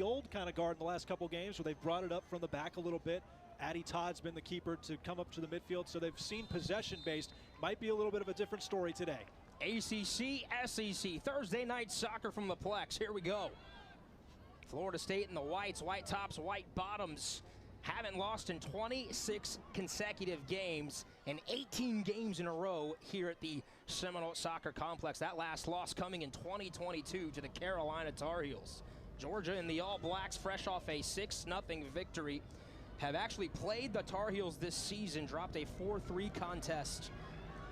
old kind of guard in the last couple games where they've brought it up from the back a little bit. Addie Todd's been the keeper to come up to the midfield, so they've seen possession-based. Might be a little bit of a different story today. ACC, SEC, Thursday night soccer from the Plex. Here we go. Florida State in the whites, white tops, white bottoms. Haven't lost in 26 consecutive games and 18 games in a row here at the Seminole Soccer Complex. That last loss coming in 2022 to the Carolina Tar Heels. Georgia and the All Blacks, fresh off a 6-0 victory, have actually played the Tar Heels this season, dropped a 4-3 contest.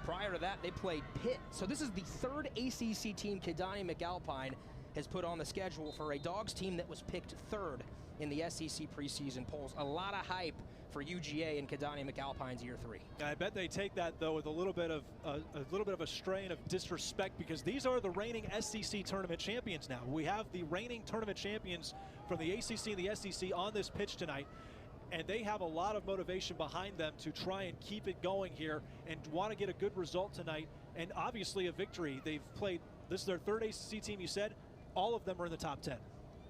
Prior to that, they played Pitt. So this is the third ACC team Kidani McAlpine has put on the schedule for a Dogs team that was picked third in the SEC preseason polls. A lot of hype for UGA and Kidani McAlpine's year 3. I bet they take that though with a little bit of a strain of disrespect, because these are the reigning SEC tournament champions now. We have the reigning tournament champions from the ACC and the SEC on this pitch tonight, and they have a lot of motivation behind them to try and keep it going here and want to get a good result tonight, and obviously a victory. They've played, this is their third ACC team, you said. All of them are in the top 10.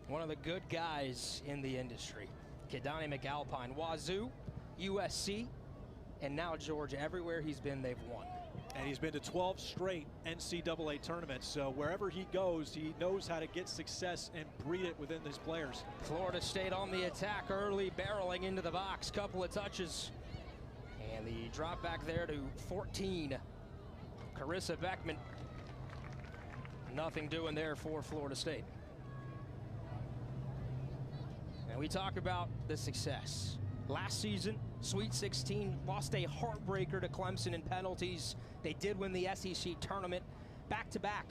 One of the good guys in the industry. Kidani McAlpine, Wazoo, USC, and now Georgia. Everywhere he's been, they've won. And he's been to 12 straight NCAA tournaments, so wherever he goes, he knows how to get success and breed it within his players. Florida State on the attack early, barreling into the box, couple of touches. And the drop back there to 14. Carissa Beckman. Nothing doing there for Florida State. And we talk about the success. Last season, Sweet 16, lost a heartbreaker to Clemson in penalties. They did win the SEC tournament. Back-to-back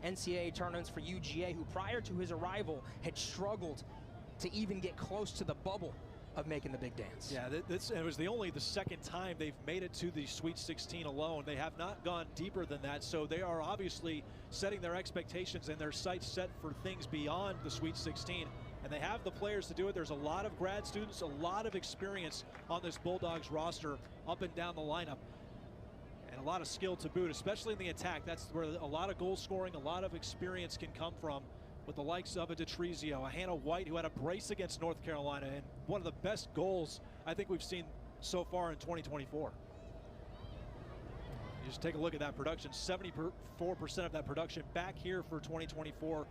NCAA tournaments for UGA, who prior to his arrival had struggled to even get close to the bubble of making the big dance. Yeah, it was the second time they've made it to the Sweet 16 alone. They have not gone deeper than that, so they are obviously setting their expectations and their sights set for things beyond the Sweet 16. And they have the players to do it. There's a lot of grad students, a lot of experience on this Bulldogs roster up and down the lineup, and a lot of skill to boot, especially in the attack. That's where a lot of goal scoring, a lot of experience can come from, with the likes of a DeTrizio, a Hannah White, who had a brace against North Carolina, and one of the best goals I think we've seen so far in 2024. You just take a look at that production, 74% of that production back here for 2024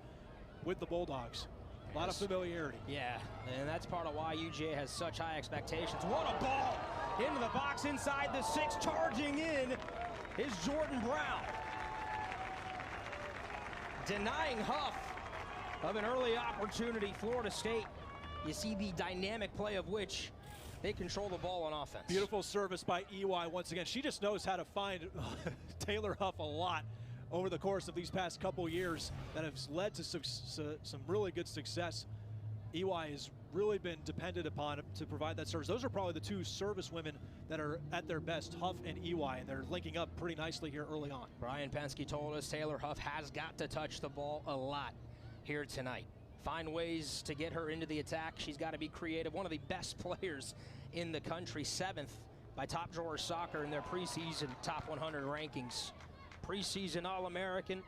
with the Bulldogs. A lot of familiarity. Yeah, and that's part of why UGA has such high expectations. What a ball! Into the box, inside the 6, charging in is Jordan Brown. Denying Huff of an early opportunity. Florida State, you see the dynamic play of which they control the ball on offense. Beautiful service by EY once again. She just knows how to find Taylor Huff a lot over the course of these past couple years that has led to some really good success. EY has really been depended upon to provide that service. Those are probably the two service women that are at their best, Huff and EY, and they're linking up pretty nicely here early on. Brian Penske told us Taylor Huff has got to touch the ball a lot here tonight. Find ways to get her into the attack. She's got to be creative. One of the best players in the country, 7th by Top Drawer Soccer in their preseason top 100 rankings. Preseason All-American,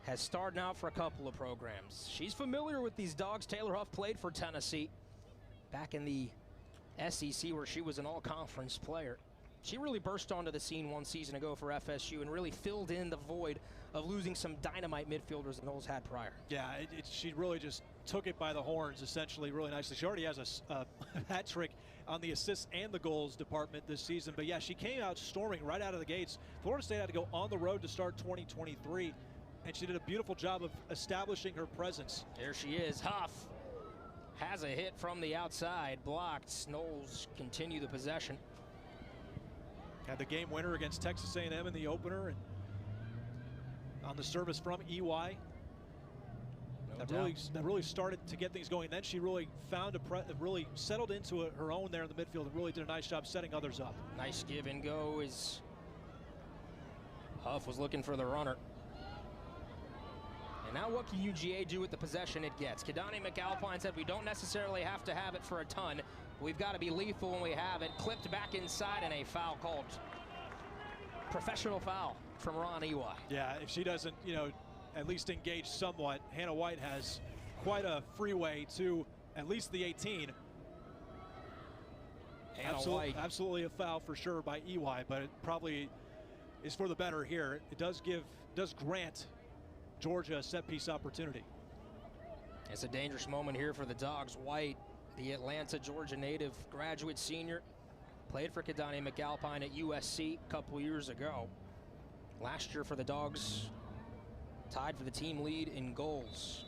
has starred now for a couple of programs. She's familiar with these Dogs. Taylor Huff played for Tennessee back in the SEC, where she was an all-conference player. She really burst onto the scene one season ago for FSU and really filled in the void of losing some dynamite midfielders that Knowles had prior. Yeah, she really just took it by the horns, essentially, really nicely. She already has a hat trick on the assists and the goals department this season. But yeah, she came out storming right out of the gates. Florida State had to go on the road to start 2023, and she did a beautiful job of establishing her presence. There she is. Huff has a hit from the outside, blocked. Knowles continue the possession. Had the game winner against Texas A&M in the opener, and on the service from EY. That really started to get things going. Then she really found really settled into her own there in the midfield and really did a nice job setting others up. Nice give and go as Huff was looking for the runner. And now what can UGA do with the possession it gets? Kidani McAlpine said we don't necessarily have to have it for a ton. We've got to be lethal when we have it. Clipped back inside and a foul called. Professional foul from Ron EY. Yeah, if she doesn't, at least engage somewhat. Hannah White has quite a freeway to at least the 18. Absolutely a foul for sure by EY, but it probably is for the better here. It does grant Georgia a set piece opportunity. It's a dangerous moment here for the Dogs. White, the Atlanta, Georgia native, graduate senior, played for Kidani McAlpine at USC a couple years ago. Last year for the Dogs, tied for the team lead in goals.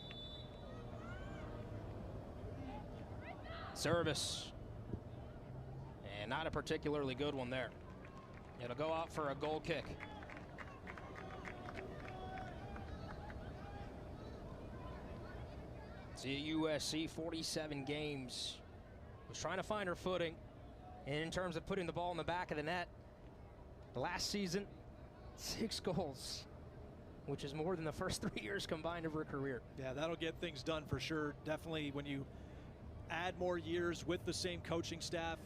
Service. And not a particularly good one there. It'll go out for a goal kick. See, USC, 47 games. Was trying to find her footing. And in terms of putting the ball in the back of the net, last season, 6 goals, which is more than the first 3 years combined of her career. Yeah, that'll get things done for sure. Definitely when you add more years with the same coaching staff,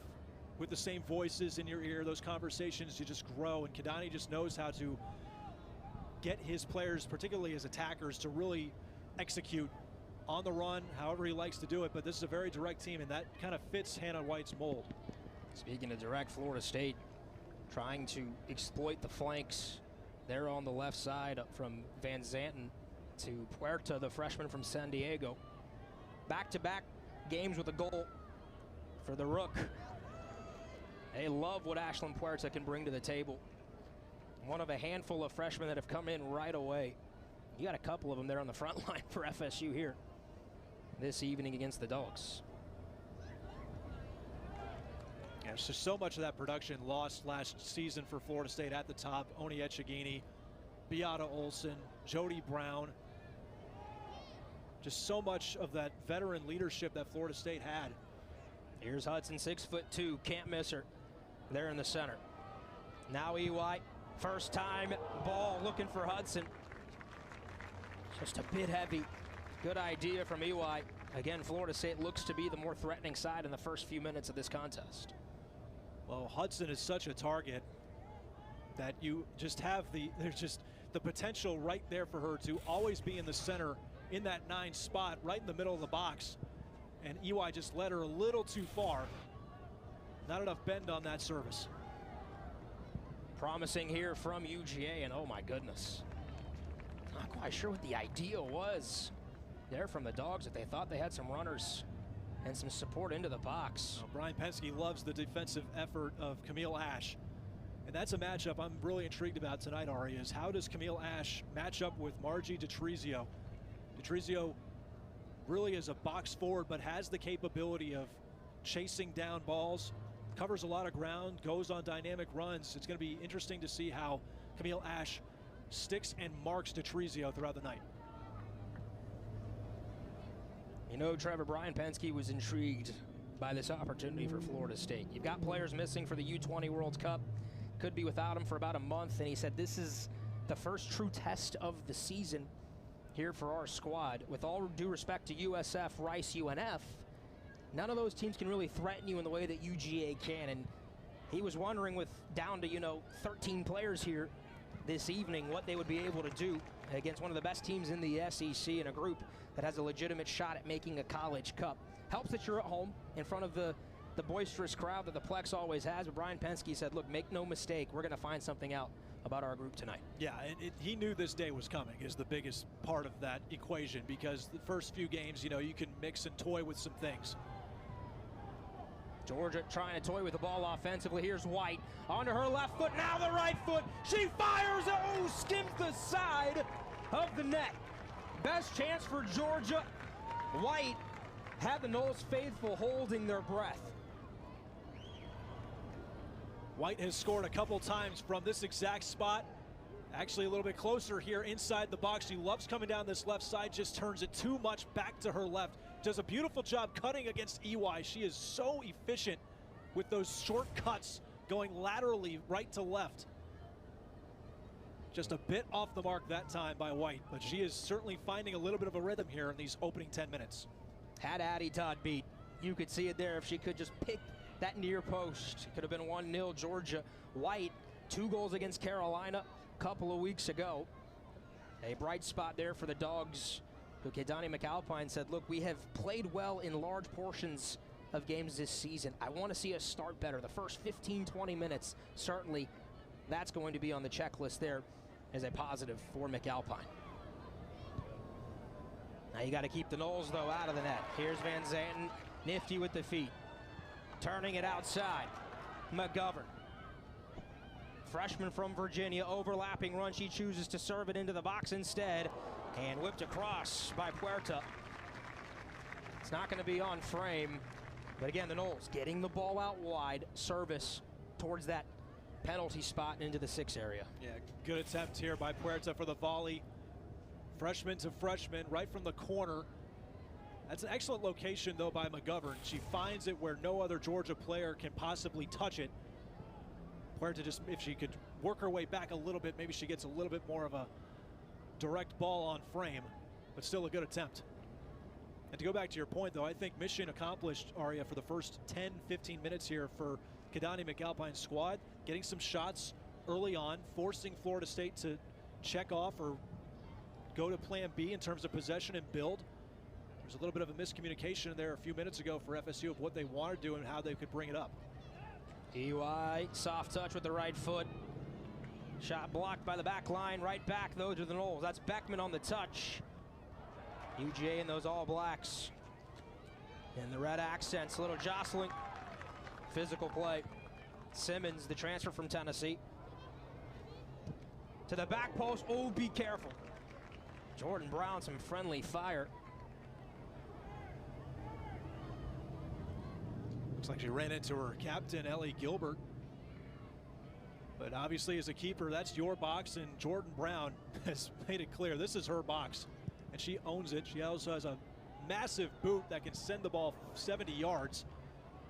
with the same voices in your ear, those conversations, you just grow. And Kidani just knows how to get his players, particularly his attackers, to really execute on the run, however he likes to do it. But this is a very direct team, and that kind of fits Hannah White's mold. Speaking of direct, Florida State trying to exploit the flanks there on the left side up from Van Zanten to Puerta, the freshman from San Diego. Back-to-back games with a goal for the Rook. They love what Ashlyn Puerta can bring to the table. One of a handful of freshmen that have come in right away. You got a couple of them there on the front line for FSU here this evening against the Dogs. Yeah, so much of that production lost last season for Florida State at the top. Oni Echegini, Beata Olson, Jody Brown. Just so much of that veteran leadership that Florida State had. Here's Hudson, 6'2", can't miss her. There in the center. Now EY, first time ball looking for Hudson. Just a bit heavy. Good idea from EY. Again, Florida State looks to be the more threatening side in the first few minutes of this contest. Well, Hudson is such a target that you just have there's just the potential right there for her to always be in the center in that 9 spot, right in the middle of the box. And EY just led her a little too far. Not enough bend on that service. Promising here from UGA, and oh my goodness. Not quite sure what the idea was there from the Dogs, that they thought they had some runners and some support into the box. Well, Brian Penske loves the defensive effort of Camille Ash. And that's a matchup I'm really intrigued about tonight, Ari, is how does Camille Ash match up with Margie DeTrizio? DeTrizio really is a box forward, but has the capability of chasing down balls, covers a lot of ground, goes on dynamic runs. It's going to be interesting to see how Camille Ash sticks and marks DeTrizio throughout the night. You know, Trevor, Brian Penske was intrigued by this opportunity for Florida State. You've got players missing for the U20 World Cup. Could be without them for about a month, and he said this is the first true test of the season here for our squad. With all due respect to USF, Rice, UNF, none of those teams can really threaten you in the way that UGA can. And he was wondering, with down to 13 players here this evening, what they would be able to do against one of the best teams in the SEC in a group that has a legitimate shot at making a college cup. Helps that you're at home in front of the boisterous crowd that the Plex always has. But Brian Penske said, look, make no mistake, we're going to find something out about our group tonight. Yeah, he knew this day was coming, is the biggest part of that equation, because the first few games, you can mix and toy with some things. Georgia trying to toy with the ball offensively. Here's White onto her left foot, now the right foot. She fires, skims the side of the net. Best chance for Georgia. White had the Noles faithful holding their breath. White has scored a couple times from this exact spot. Actually a little bit closer here inside the box. She loves coming down this left side, just turns it too much back to her left. Does a beautiful job cutting against EY. She is so efficient with those short cuts going laterally right to left. Just a bit off the mark that time by White, but she is certainly finding a little bit of a rhythm here in these opening 10 minutes. Had Addie Todd beat. You could see it there if she could just pick that near post. It could have been 1-0 Georgia. White, 2 goals against Carolina a couple of weeks ago. A bright spot there for the Dogs Okay, Donnie McAlpine said, look, we have played well in large portions of games this season. I want to see us start better. The first 15, 20 minutes, certainly that's going to be on the checklist there as a positive for McAlpine. Now you got to keep the Knowles, though, out of the net. Here's Van Zanten, nifty with the feet. Turning it outside. McGovern. Freshman from Virginia, overlapping run. She chooses to serve it into the box instead. And whipped across by Puerta. It's not going to be on frame. But again, the Knowles getting the ball out wide. Service towards that penalty spot and into the 6 area. Yeah, good attempt here by Puerta for the volley. Freshman to freshman, right from the corner. That's an excellent location, though, by McGovern. She finds it where no other Georgia player can possibly touch it. Puerta just, if she could work her way back a little bit, maybe she gets a little bit more of a direct ball on frame, but still a good attempt. And to go back to your point, though, I think mission accomplished, Aria, for the first 10, 15 minutes here for Kidani McAlpine's squad, getting some shots early on, forcing Florida State to check off or go to plan B in terms of possession and build. There's a little bit of a miscommunication there a few minutes ago for FSU of what they wanted to do and how they could bring it up. EY, soft touch with the right foot. Shot blocked by the back line. Right back, though, to the Knowles. That's Beckman on the touch. UGA and those All Blacks in the red accents. A little jostling. Physical play. Simmons, the transfer from Tennessee. To the back post. Oh, be careful. Jordan Brown, some friendly fire. Looks like she ran into her captain, Ellie Gilbert. But obviously, as a keeper, that's your box, and Jordan Brown has made it clear this is her box, and she owns it. She also has a massive boot that can send the ball 70 yards,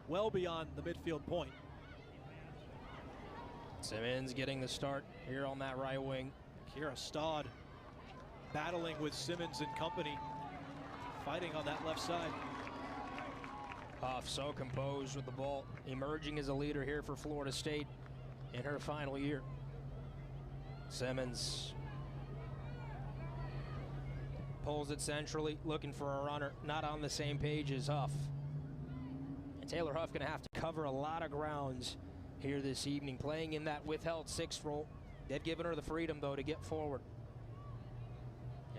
well beyond the midfield point. Simmons getting the start here on that right wing. Kira Stodd battling with Simmons and company, fighting on that left side. Huff so composed with the ball, emerging as a leader here for Florida State in her final year. Simmons pulls it centrally, looking for a runner, not on the same page as Huff. And Taylor Huff going to have to cover a lot of grounds here this evening, playing in that withheld 6th role. They've given her the freedom, though, to get forward.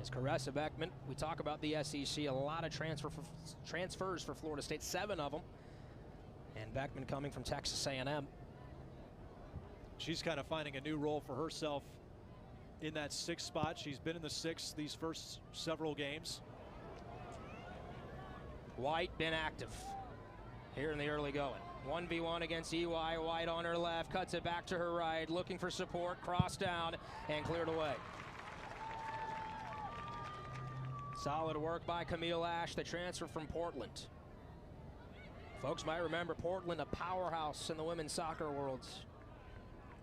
As Caressa Beckman, we talk about the SEC, a lot of transfers for Florida State, 7 of them. And Beckman coming from Texas A&M. She's kind of finding a new role for herself in that 6th spot. She's been in the 6th these first several games. White been active here in the early going. 1v1 against EY. White on her left, cuts it back to her right, looking for support, cross down, and cleared away. Solid work by Camille Ash, the transfer from Portland. Folks might remember Portland, a powerhouse in the women's soccer world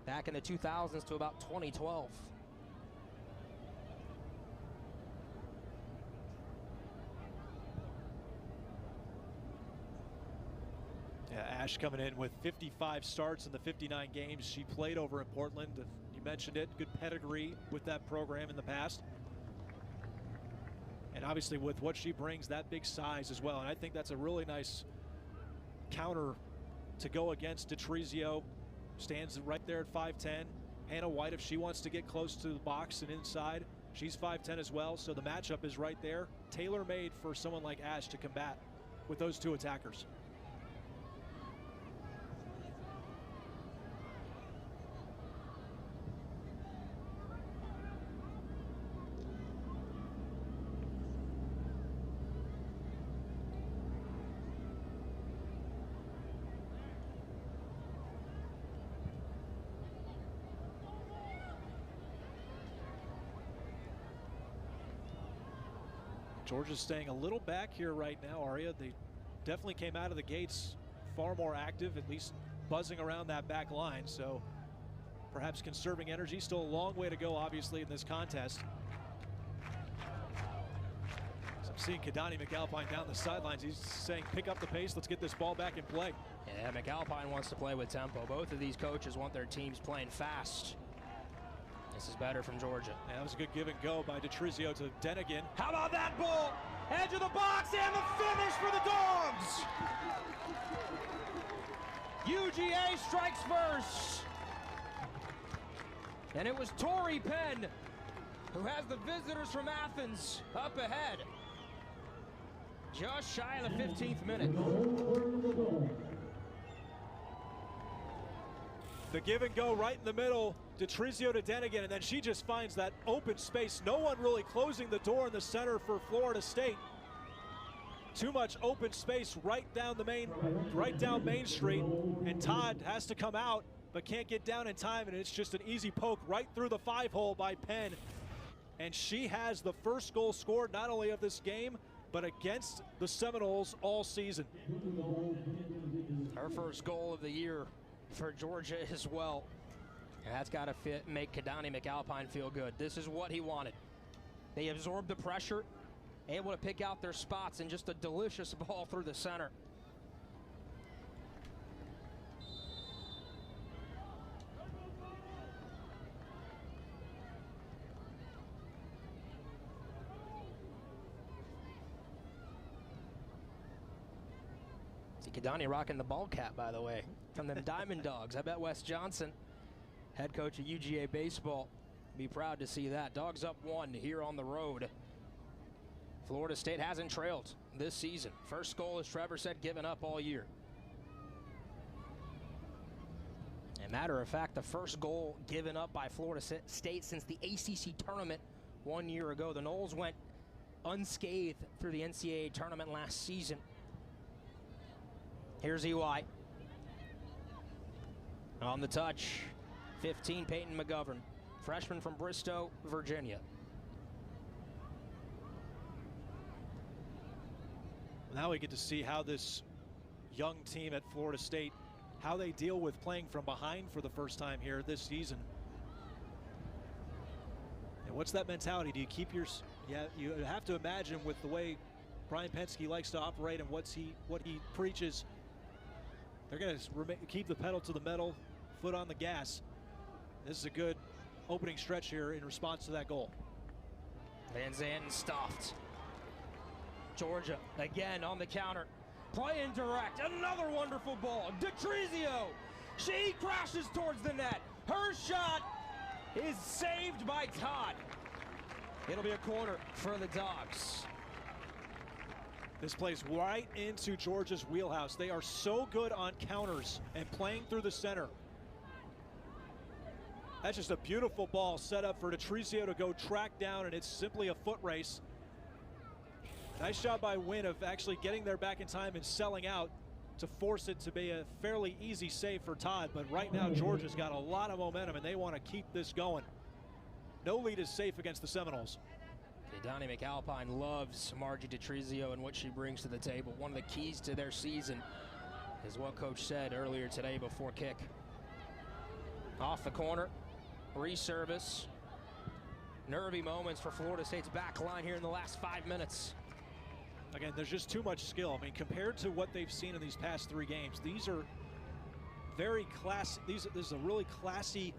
back in the 2000s to about 2012. Yeah, Ash coming in with 55 starts in the 59 games she played over in Portland. You mentioned it, good pedigree with that program in the past. And obviously with what she brings, that big size as well. And I think that's a really nice counter to go against Detrizio. Stands right there at 5'10". Hannah White, if she wants to get close to the box and inside, she's 5'10" as well. So the matchup is right there. Tailor-made for someone like Ash to combat with those 2 attackers. Georgia's staying a little back here right now, Aria. They definitely came out of the gates far more active, at least buzzing around that back line. So perhaps conserving energy. Still a long way to go, obviously, in this contest. So I'm seeing Kidani McAlpine down the sidelines. He's saying, pick up the pace. Let's get this ball back in play. Yeah, McAlpine wants to play with tempo. Both of these coaches want their teams playing fast. This is better from Georgia. Yeah, that was a good give and go by DeTrizio to Denigan. How about that ball? Edge of the box and the finish for the Dogs. UGA strikes first. And it was Torrey Penn who has the visitors from Athens up ahead. Just shy of the 15th minute. The give and go right in the middle. DeTrizio to Denigan, and then she just finds that open space. No one really closing the door in the center for Florida State. Too much open space right down Main Street, and Todd has to come out, but can't get down in time, and it's just an easy poke right through the 5-hole by Penn. And she has the first goal scored, not only of this game, but against the Seminoles all season. Her first goal of the year for Georgia as well. And that's got to make Kidani McAlpine feel good. This is what he wanted. They absorbed the pressure, able to pick out their spots, and just a delicious ball through the center. See Kidani rocking the ball cap, by the way, from them Diamond Dogs. I bet Wes Johnson, head coach of UGA baseball, be proud to see that. Dogs up 1 here on the road. Florida State hasn't trailed this season. First goal, as Trevor said, given up all year. As a matter of fact, the first goal given up by Florida State since the ACC tournament 1 year ago. The Noles went unscathed through the NCAA tournament last season. Here's EY. On the touch, 15, Peyton McGovern, freshman from Bristow, Virginia. Now we get to see how this young team at Florida State, how they deal with playing from behind for the first time here this season. And what's that mentality? Do you keep your... Yeah, you have to imagine with the way Brian Penske likes to operate and what he preaches, they're going to keep the pedal to the metal, foot on the gas. This is a good opening stretch here in response to that goal. Van Zanten stuffed. Georgia again on the counter. Playing direct. Another wonderful ball. DeTrizio. She crashes towards the net. Her shot is saved by Todd. It'll be a corner for the Dogs. This plays right into Georgia's wheelhouse. They are so good on counters and playing through the center. That's just a beautiful ball set up for DeTrizio to go track down, and it's simply a foot race. Nice job by Wynn of actually getting there back in time and selling out to force it to be a fairly easy save for Todd. But right now, Georgia's got a lot of momentum, and they want to keep this going. No lead is safe against the Seminoles. Kidani McAlpine loves Margie DeTrizio and what she brings to the table. One of the keys to their season is what Coach said earlier today before kick. Off the corner, reservice. Nervy moments for Florida State's back line here in the last 5 minutes. Again, there's just too much skill. I mean, compared to what they've seen in these past 3 games, these are very classy. This is a really classy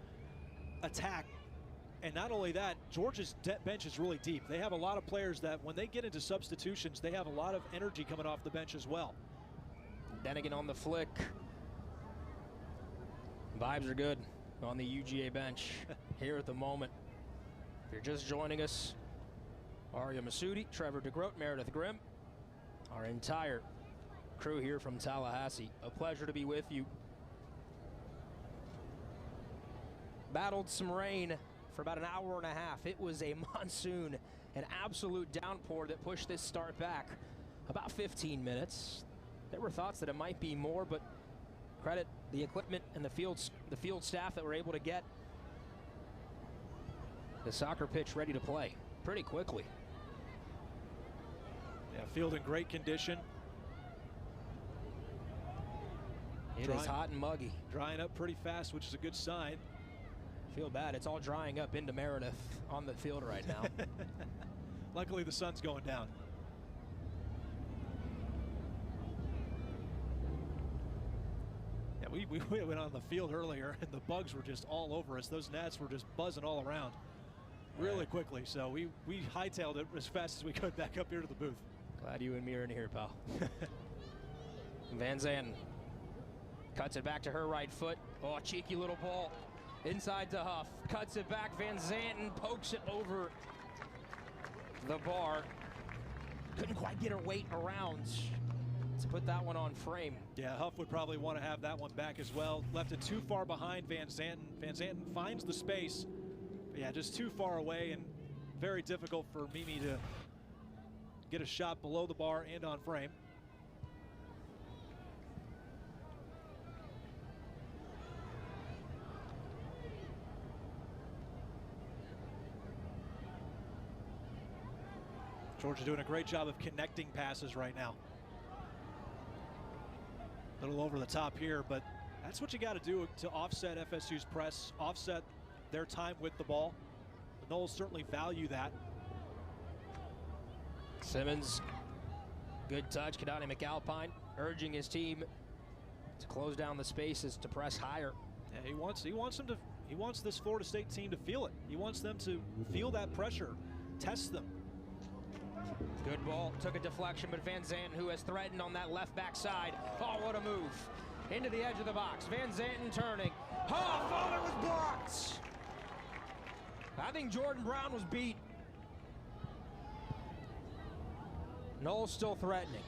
attack. And not only that, Georgia's bench is really deep. They have a lot of players that when they get into substitutions, they have a lot of energy coming off the bench as well. Denigan on the flick. Vibes are good on the UGA bench here at the moment. If you're just joining us, Aria Masudi, Trevor DeGroat, Meredith Grimm, our entire crew here from Tallahassee. A pleasure to be with you. Battled some rain for about an hour and a half. It was a monsoon, an absolute downpour that pushed this start back about 15 minutes. There were thoughts that it might be more, but credit the equipment and the field staff that were able to get the soccer pitch ready to play pretty quickly. Yeah, field in great condition. It is hot and muggy. Drying up pretty fast, which is a good sign. Feel bad. It's all drying up into Meredith on the field right now. Luckily, the sun's going down. Yeah, we went on the field earlier, and the bugs were just all over us. Those gnats were just buzzing all around really quickly. So we hightailed it as fast as we could back up here to the booth. Glad you and me are in here, pal. Van Zanten cuts it back to her right foot. Oh, cheeky little ball inside to Huff. Cuts it back. Van Zanten pokes it over the bar. Couldn't quite get her weight around to put that one on frame. Yeah, Huff would probably want to have that one back as well. Left it too far behind Van Zanten. Van Zanten finds the space. But yeah, just too far away and very difficult for Mimi to get a shot below the bar and on frame. Georgia doing a great job of connecting passes right now. A little over the top here, but that's what you got to do to offset FSU's press, offset their time with the ball. The Noles certainly value that. Simmons, good touch. Kadani McAlpine urging his team to close down the spaces, to press higher. Yeah, he wants this Florida State team to feel it. He wants them to feel that pressure, test them. Good ball, took a deflection, but Van Zanten, who has threatened on that left back side. Oh, what a move. Into the edge of the box. Van Zanten turning. Oh, it was blocked. I think Jordan Brown was beat. Noles still threatening.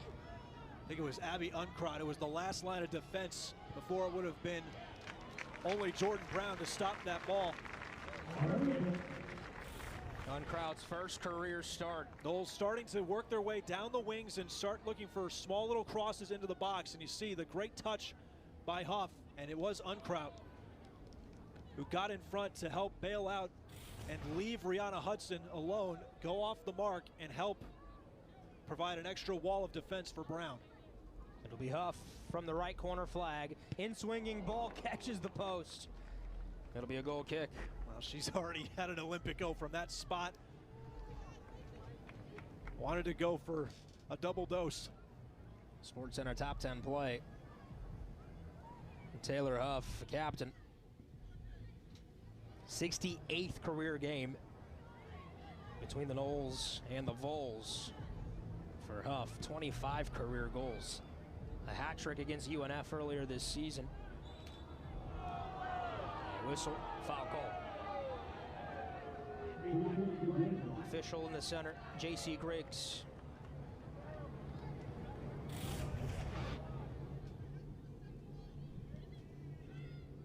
I think it was Abby Uncrot. It was the last line of defense before it would have been only Jordan Brown to stop that ball. Uncrot's first career start. Noles starting to work their way down the wings and start looking for small little crosses into the box. And you see the great touch by Huff, and it was Uncrot who got in front to help bail out and leave Rihanna Hudson alone, go off the mark, and help provide an extra wall of defense for Brown. It'll be Huff from the right corner flag. In swinging ball, catches the post. It'll be a goal kick. Well, she's already had an Olympic go from that spot. Wanted to go for a double dose. SportsCenter top 10 play. Taylor Huff, captain. 68th career game between the Noles and the Vols for Huff. 25 career goals. A hat trick against UNF earlier this season. Whistle, foul call. Official in the center, J.C. Griggs.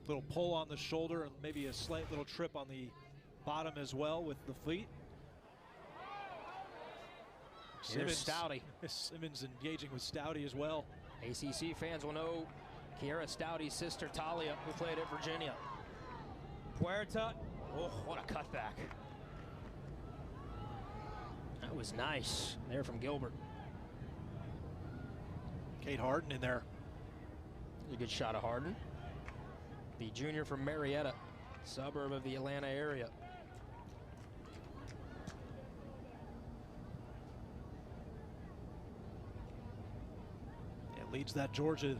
Little pull on the shoulder and maybe a slight little trip on the bottom as well with the feet. Here's Stouty. Simmons engaging with Stouty as well. ACC fans will know Kiera Stouty's sister Talia, who played at Virginia. Puerta, oh, what a cutback. That was nice there from Gilbert. Kate Harden in there. A good shot of Harden. The junior from Marietta, suburb of the Atlanta area. It leads that Georgia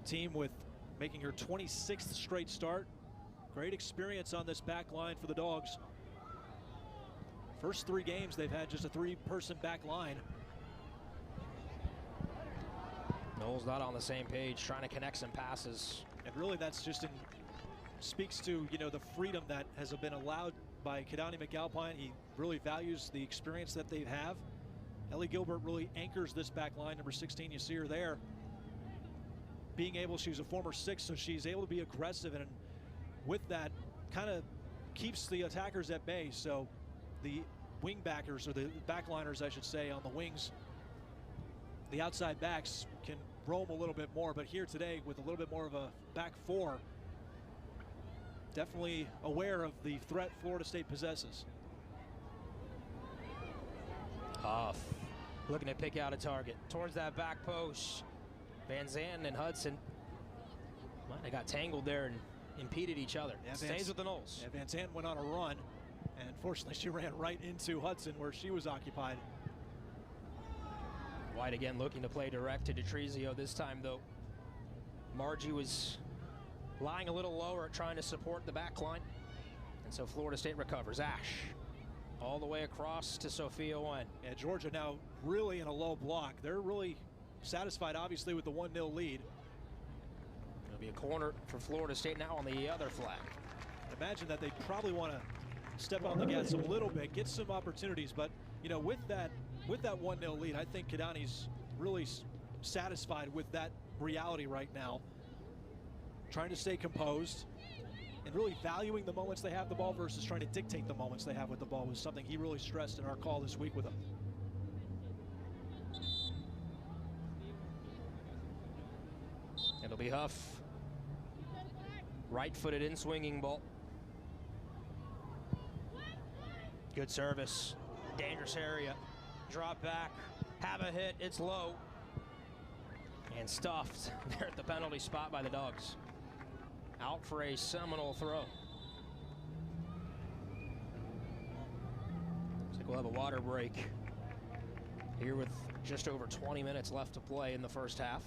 team with making her 26th straight start. Great experience on this back line for the Dogs. First 3 games, they've had just a 3-person back line. Noles not on the same page, trying to connect some passes. And really that's just speaks to, you know, the freedom that has been allowed by Kadani McAlpine. He really values the experience that they have. Ellie Gilbert really anchors this back line. Number 16, you see her there. Being able, she's a former 6, so she's able to be aggressive, and with that kind of keeps the attackers at bay. So the wing backers, or the backliners I should say, on the wings, the outside backs can roam a little bit more, but here today with a little bit more of a back 4, definitely aware of the threat Florida State possesses. Huff looking to pick out a target towards that back post. Van Zanten and Hudson might have got tangled there and impeded each other. Yeah, stays with the Noles. Yeah, Van Zanten went on a run, and unfortunately she ran right into Hudson where she was occupied. White again looking to play direct to DeTrizio. This time though, Margie was lying a little lower, trying to support the back line. And so Florida State recovers. Ash all the way across to Sophia Wen. And Georgia now really in a low block. They're really satisfied, obviously, with the 1-0 lead. It'll be a corner for Florida State now on the other flag. Imagine that they probably want to step on the gas a little bit, get some opportunities, but you know, with that 1-0 lead, I think Kidani's really satisfied with that reality right now. Trying to stay composed and really valuing the moments they have the ball versus trying to dictate the moments they have with the ball was something he really stressed in our call this week with them. It'll be Huff. Right-footed in swinging ball. Good service. Dangerous area. Drop back. Have a hit. It's low. And stuffed there at the penalty spot by the Dogs. Out for a seminal throw. Looks like we'll have a water break here with just over 20 minutes left to play in the first half.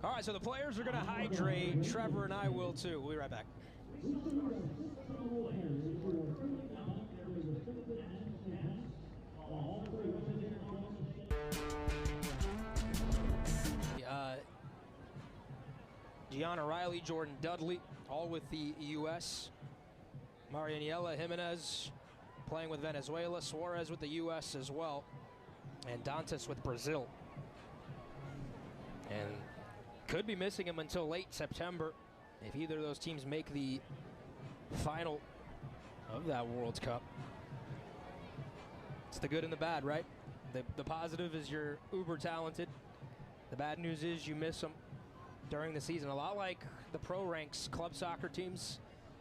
All right, so the players are going to hydrate. Trevor and I will too. We'll be right back. Gianna Riley, Jordan Dudley, all with the U.S. Marianiela Jimenez playing with Venezuela. Suarez with the U.S. as well. And Dantas with Brazil. And could be missing him until late September if either of those teams make the final of that World Cup. It's the good and the bad, right? The positive is you're uber talented. The bad news is you miss them during the season. A lot like the pro ranks, club soccer teams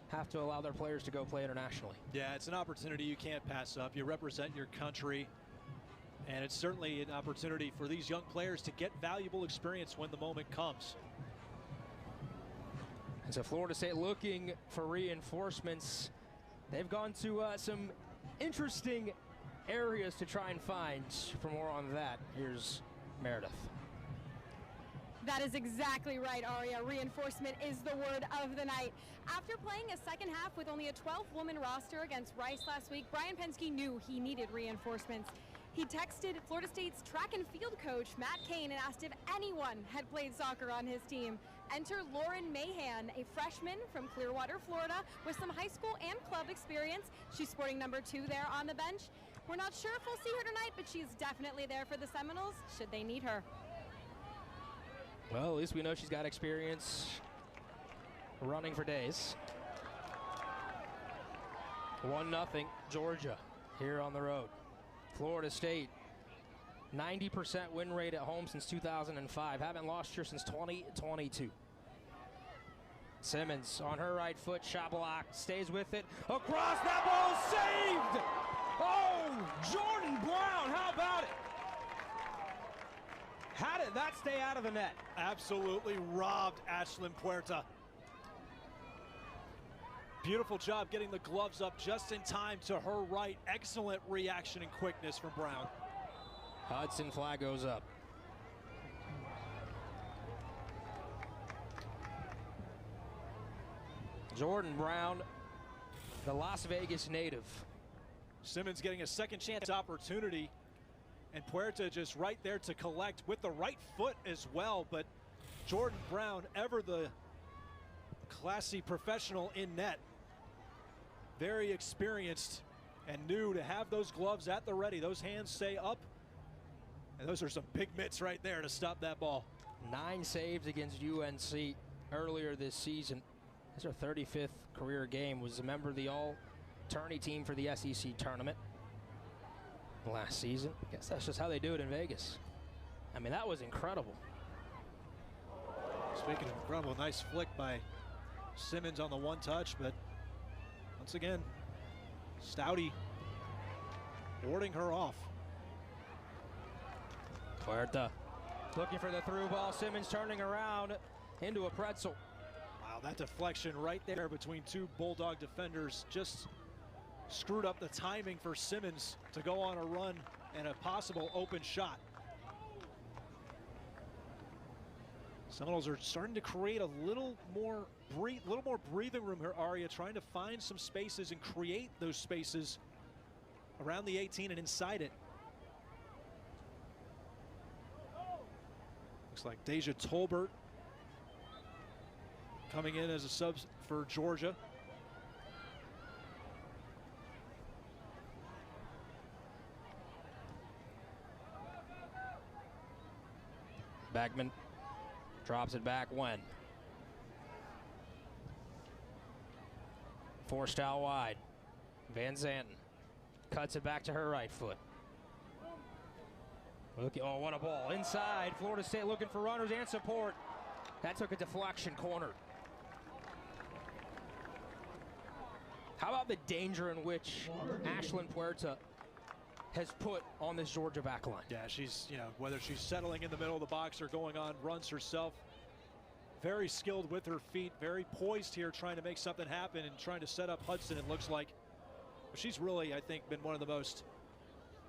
have to allow their players to go play internationally. Yeah, it's an opportunity you can't pass up. You represent your country, and it's certainly an opportunity for these young players to get valuable experience when the moment comes. And so Florida State looking for reinforcements. They've gone to some interesting areas to try and find. For more on that, here's Meredith. That is exactly right, Aria. Reinforcement is the word of the night. After playing a second half with only a 12-woman roster against Rice last week, Brian Penske knew he needed reinforcements. He texted Florida State's track and field coach, Matt Cain, and asked if anyone had played soccer on his team. Enter Lauren Mahan, a freshman from Clearwater, Florida, with some high school and club experience. She's sporting number 2 there on the bench. We're not sure if we'll see her tonight, but she's definitely there for the Seminoles, should they need her. Well, at least we know she's got experience running for days. 1-0 Georgia here on the road. Florida State, 90% win rate at home since 2005. Haven't lost here since 2022. Simmons on her right foot, shot block, stays with it. Across, that ball saved! Oh, Jordan Brown, how about it? How did that stay out of the net? Absolutely robbed Ashlyn Puerta. Beautiful job getting the gloves up just in time to her right. Excellent reaction and quickness from Brown. Hudson flag goes up. Jordan Brown, the Las Vegas native. Simmons getting a second chance opportunity, and Puerta just right there to collect with the right foot as well. But Jordan Brown, ever the classy professional in net, very experienced and knew to have those gloves at the ready. Those hands stay up, and those are some big mitts right there to stop that ball. 9 saves against UNC earlier this season. This is her 35th career game. Was a member of the all-tourney team for the SEC tournament last season. I guess that's just how they do it in Vegas. I mean, that was incredible. Speaking of incredible, nice flick by Simmons on the one touch, but once again, Stouty warding her off. Puerta looking for the through ball. Simmons turning around into a pretzel. Wow, that deflection right there between two Bulldog defenders just screwed up the timing for Simmons to go on a run and a possible open shot. Seminoles are starting to create a little more breathing room here, Aria, trying to find some spaces and create those spaces around the 18 and inside it. Looks like Deja Tolbert coming in as a sub for Georgia. Bagman drops it back when. Forced out wide. Van Zanten cuts it back to her right foot. Look, oh, what a ball. Inside, Florida State looking for runners and support. That took a deflection, corner. How about the danger in which Ashlyn Puerta has put on this Georgia back line? Yeah, she's, whether she's settling in the middle of the box or going on runs herself, very skilled with her feet, very poised here, trying to make something happen and trying to set up Hudson, it looks like. She's really, I think, been one of the most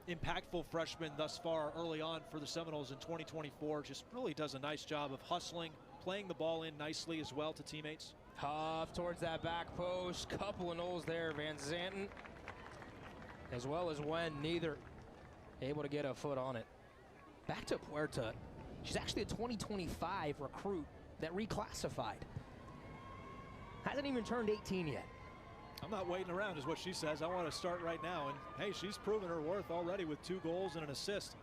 impactful freshmen thus far early on for the Seminoles in 2024. Just really does a nice job of hustling, playing the ball in nicely as well to teammates. Huff towards that back post. Couple of Knowles there. Van Zanten as well as Wen, neither able to get a foot on it. Back to Puerta. She's actually a 2025 recruit that reclassified. Hasn't even turned 18 yet. I'm not waiting around is what she says. I want to start right now. And hey, she's proven her worth already with 2 goals and an assist.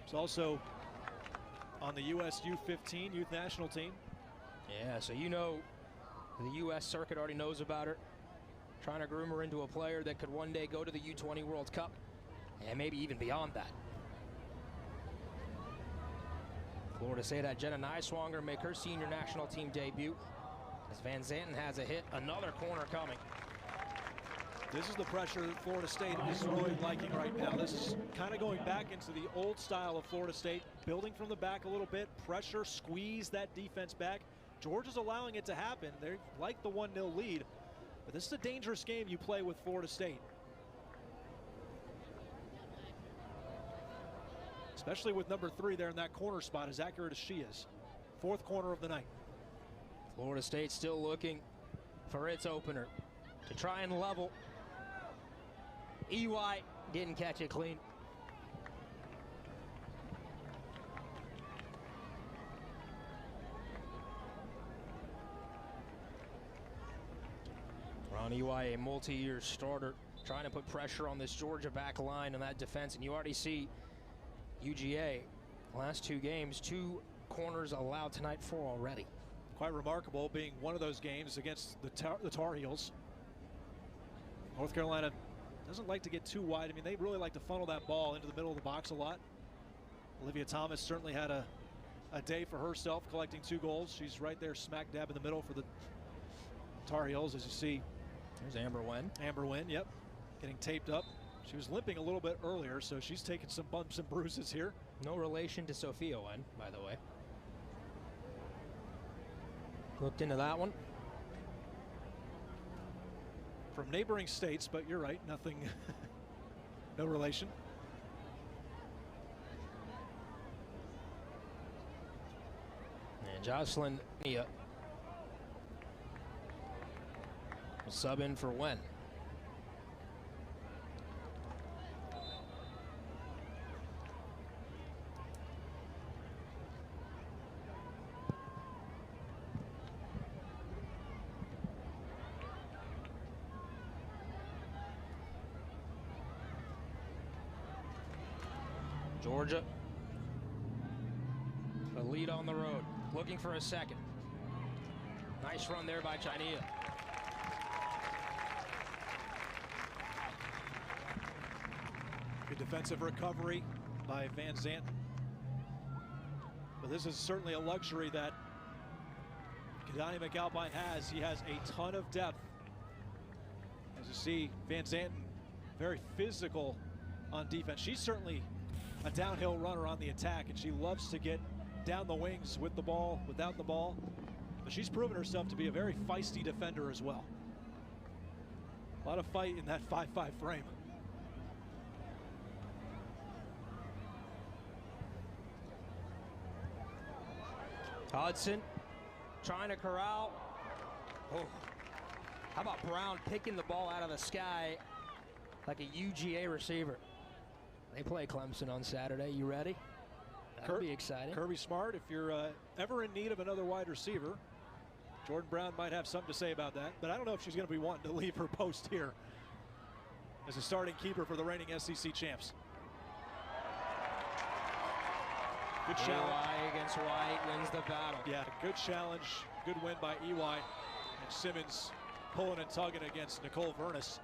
She's also on the US U15 youth national team. Yeah, so the US circuit already knows about her. Trying to groom her into a player that could one day go to the U20 World Cup and maybe even beyond that. Florida State had Jenna Niswanger make her senior national team debut. As Van Zanten has a hit, another corner coming. This is the pressure that Florida State is really liking right now. This is kind of going back into the old style of Florida State, building from the back a little bit, pressure, squeeze that defense back. Georgia's allowing it to happen. They like the 1-0 lead, but this is a dangerous game you play with Florida State. Especially with number 3 there in that corner spot, as accurate as she is. 4th corner of the night. Florida State still looking for its opener to try and level. EY didn't catch it clean. Ron EY, a multi-year starter, trying to put pressure on this Georgia back line and that defense, and you already see UGA last 2 games, 2 corners allowed tonight, 4 already. Quite remarkable, being one of those games against the Tar Heels. North Carolina doesn't like to get too wide. I mean, they really like to funnel that ball into the middle of the box a lot. Olivia Thomas certainly had a day for herself, collecting 2 goals. She's right there smack dab in the middle for the Tar Heels, as you see. There's Amber Wen. Amber Wen, yep, getting taped up. She was limping a little bit earlier, so she's taking some bumps and bruises here. No relation to Sophia Wen, by the way. Looked into that one. From neighboring states, but you're right, nothing, no relation. And Jocelyn Nia will sub in for Wen. Georgia, a lead on the road, looking for a second. Nice run there by Chania. Good defensive recovery by Van Zanten. But this is certainly a luxury that Kidani McAlpine has. He has a ton of depth. As you see, Van Zanten, very physical on defense. She's certainly a downhill runner on the attack, and she loves to get down the wings with the ball, without the ball. But she's proven herself to be a very feisty defender as well. A lot of fight in that 5-5 frame. Hudson trying to corral. Oh, how about Brown picking the ball out of the sky like a UGA receiver? They play Clemson on Saturday. You ready? That'll be exciting. Kirby Smart, if you're ever in need of another wide receiver, Jordan Brown might have something to say about that, but I don't know if she's going to be wanting to leave her post here as a starting keeper for the reigning SEC champs. Good challenge. EY against White wins the battle. Yeah, good challenge, good win by EY. And Simmons pulling and tugging against Nicole Vernis.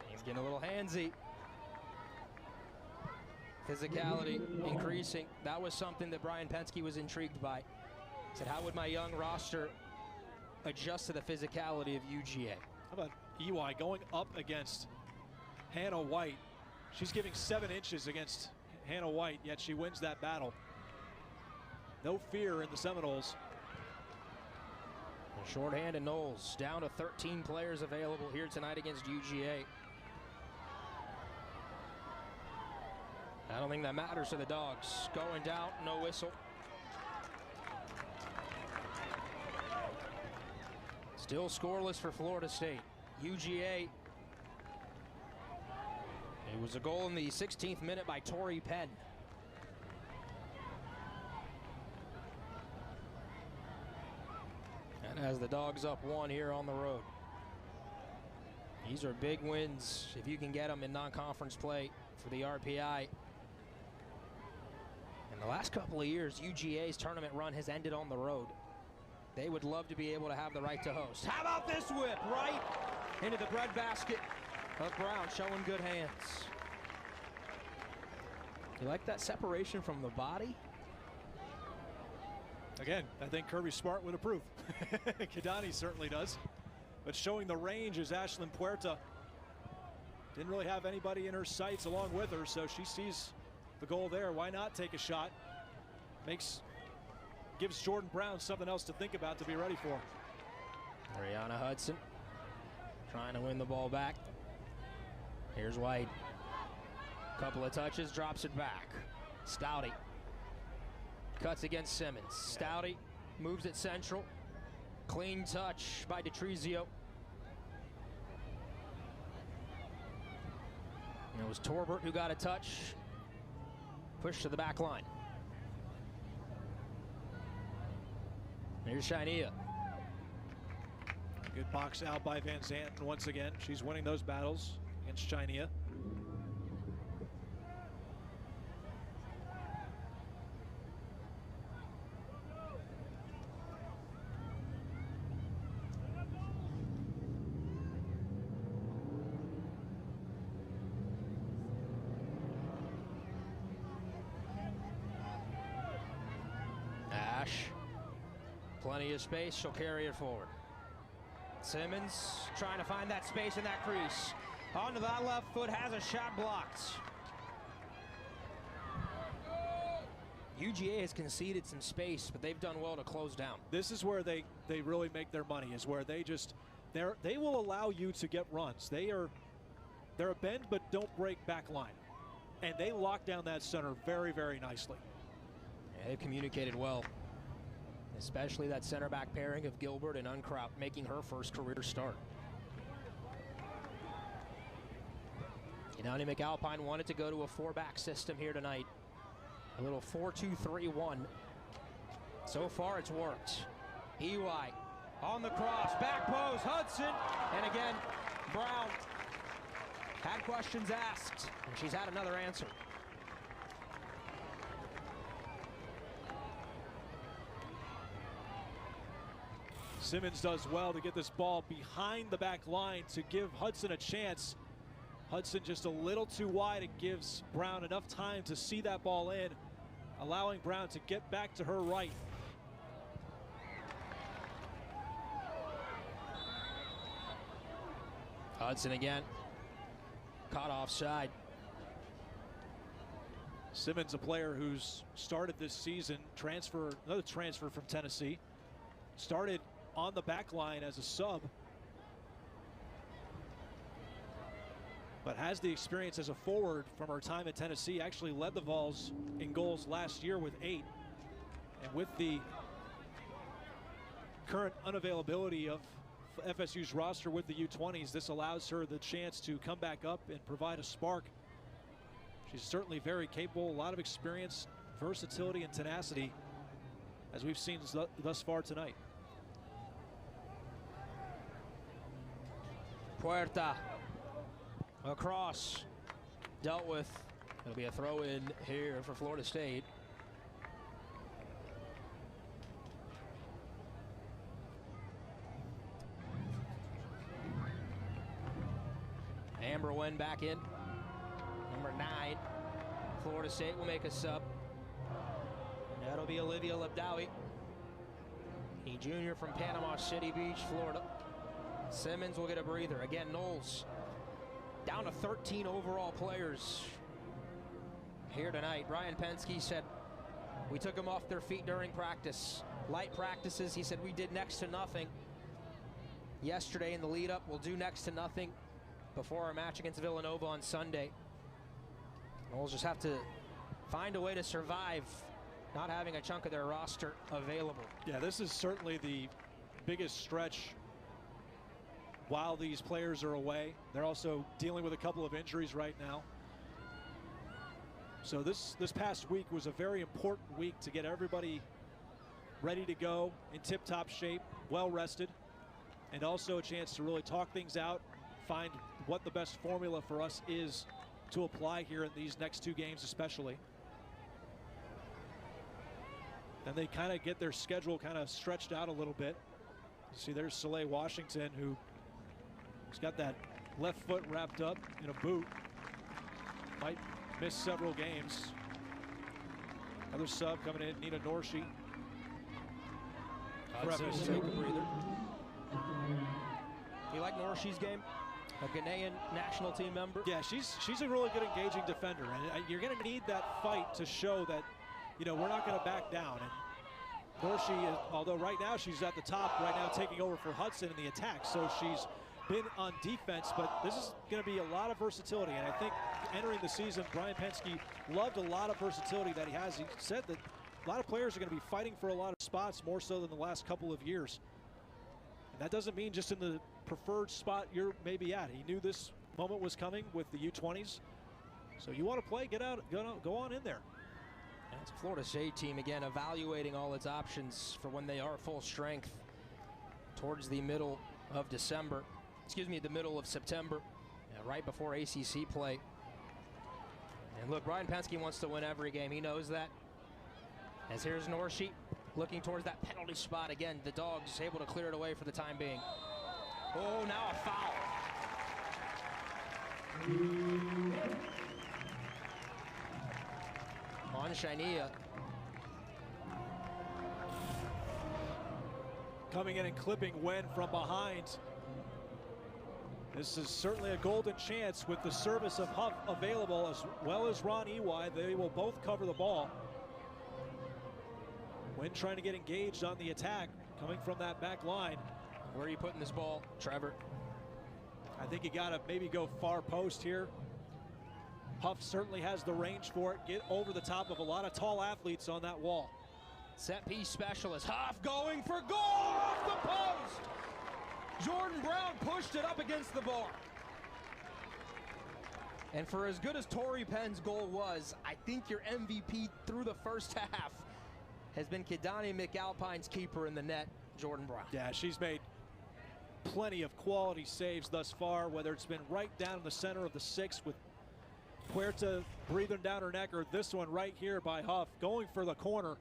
He's getting a little handsy. Physicality increasing. That was something that Brian Penske was intrigued by. He said, how would my young roster adjust to the physicality of UGA? How about EY going up against Hannah White? She's giving 7 inches against Hannah White, yet she wins that battle. No fear in the Seminoles. Shorthand and Knowles down to 13 players available here tonight against UGA. I don't think that matters to the Dogs. Going down, no whistle. Still scoreless for Florida State. UGA. It was a goal in the 16th minute by Tori Penn. And as the Dogs up 1 here on the road. These are big wins if you can get them in non-conference play for the RPI. In the last couple of years, UGA's tournament run has ended on the road. They would love to be able to have the right to host. How about this whip right into the breadbasket of Brown, showing good hands. You like that separation from the body? Again, I think Kirby Smart would approve. Kidani certainly does. But showing the range is Ashlyn Puerta. Didn't really have anybody in her sights along with her, so she sees the goal there. Why not take a shot? Gives Jordan Brown something else to think about, to be ready for. Rihanna Hudson trying to win the ball back. Here's White. Couple of touches, drops it back. Stouty cuts against Simmons. Stouty moves it central. Clean touch by DeTrizio. And it was Torbert who got a touch. Push to the back line. Here's Shania. Good box out by Van Zanten once again. She's winning those battles against Shania. Plenty of space, she'll carry it forward. Simmons trying to find that space in that crease. Onto that left foot, has a shot blocked. UGA has conceded some space, but they've done well to close down. This is where they really make their money, is where they will allow you to get runs. They're a bend but don't break back line. And they lock down that center very, very nicely. Yeah, they've communicated well. Especially that center back pairing of Gilbert and Unkraut, making her first career start. Kidani McAlpine wanted to go to a 4-back system here tonight. A little 4-2-3-1. So far it's worked. EY on the cross, back post, Hudson, and again, Brown had questions asked, and she's had another answer. Simmons does well to get this ball behind the back line to give Hudson a chance. Hudson just a little too wide. It gives Brown enough time to see that ball in, allowing Brown to get back to her right. Hudson again, caught offside. Simmons, a player who's started this season, another transfer from Tennessee, started on the back line as a sub, but has the experience as a forward from her time at Tennessee. Actually led the Vols in goals last year with 8. And with the current unavailability of FSU's roster with the U20s, this allows her the chance to come back up and provide a spark. She's certainly very capable, a lot of experience, versatility, and tenacity, as we've seen thus far tonight. Puerta across, dealt with. It'll be a throw in here for Florida State. Amber Wen back in. Number 9. Florida State will make a sub. That'll be Olivia Lebdowie, a junior from Panama City Beach, Florida. Simmons will get a breather. Again, Knowles down to 13 overall players here tonight. Brian Penske said, we took them off their feet during practice. Light practices, he said, we did next to nothing. Yesterday in the lead up, we'll do next to nothing before our match against Villanova on Sunday. Knowles just have to find a way to survive not having a chunk of their roster available. Yeah, this is certainly the biggest stretch while these players are away. They're also dealing with a couple of injuries right now. So this past week was a very important week to get everybody ready to go in tip-top shape, well rested, and also a chance to really talk things out, find what the best formula for us is to apply here in these next 2 games especially. Then they kind of get their schedule kind of stretched out a little bit. See, there's Soleil Washington, who's got that left foot wrapped up in a boot. Might miss several games. Another sub coming in, Nina Norshi. Take a breather. You like Norshi's game? A Ghanaian national team member? Yeah, she's a really good engaging defender, and you're going to need that fight to show that, you know, we're not going to back down. And Norshi, although right now she's at the top, right now taking over for Hudson in the attack, so she's been on defense, but this is going to be a lot of versatility. And I think entering the season, Brian Penske loved a lot of versatility that he has. He said that a lot of players are going to be fighting for a lot of spots, more so than the last couple of years. And that doesn't mean just in the preferred spot you're maybe at. He knew this moment was coming with the U20s. So you want to play, get out, go on in there. It's a Florida State team, again, evaluating all its options for when they are full strength towards the middle of December. Excuse me, the middle of September, right before ACC play. And look, Brian Penske wants to win every game. He knows that. As here's Norshi looking towards that penalty spot. Again, the Dogs able to clear it away for the time being. Oh, now a foul. On Shania. Coming in and clipping Wen from behind. This is certainly a golden chance with the service of Huff available, as well as Ron Ely. They will both cover the ball. Wen trying to get engaged on the attack, coming from that back line. Where are you putting this ball, Trevor? I think you got to maybe go far post here. Huff certainly has the range for it. Get over the top of a lot of tall athletes on that wall. Set piece specialist. Huff going for goal off the post. Jordan Brown pushed it up against the bar. And for as good as Tori Penn's goal was, I think your MVP through the first half has been Kidani McAlpine's keeper in the net, Jordan Brown. Yeah, she's made plenty of quality saves thus far, whether it's been right down in the center of the 6 with Puerta breathing down her neck, or this one right here by Huff going for the corner.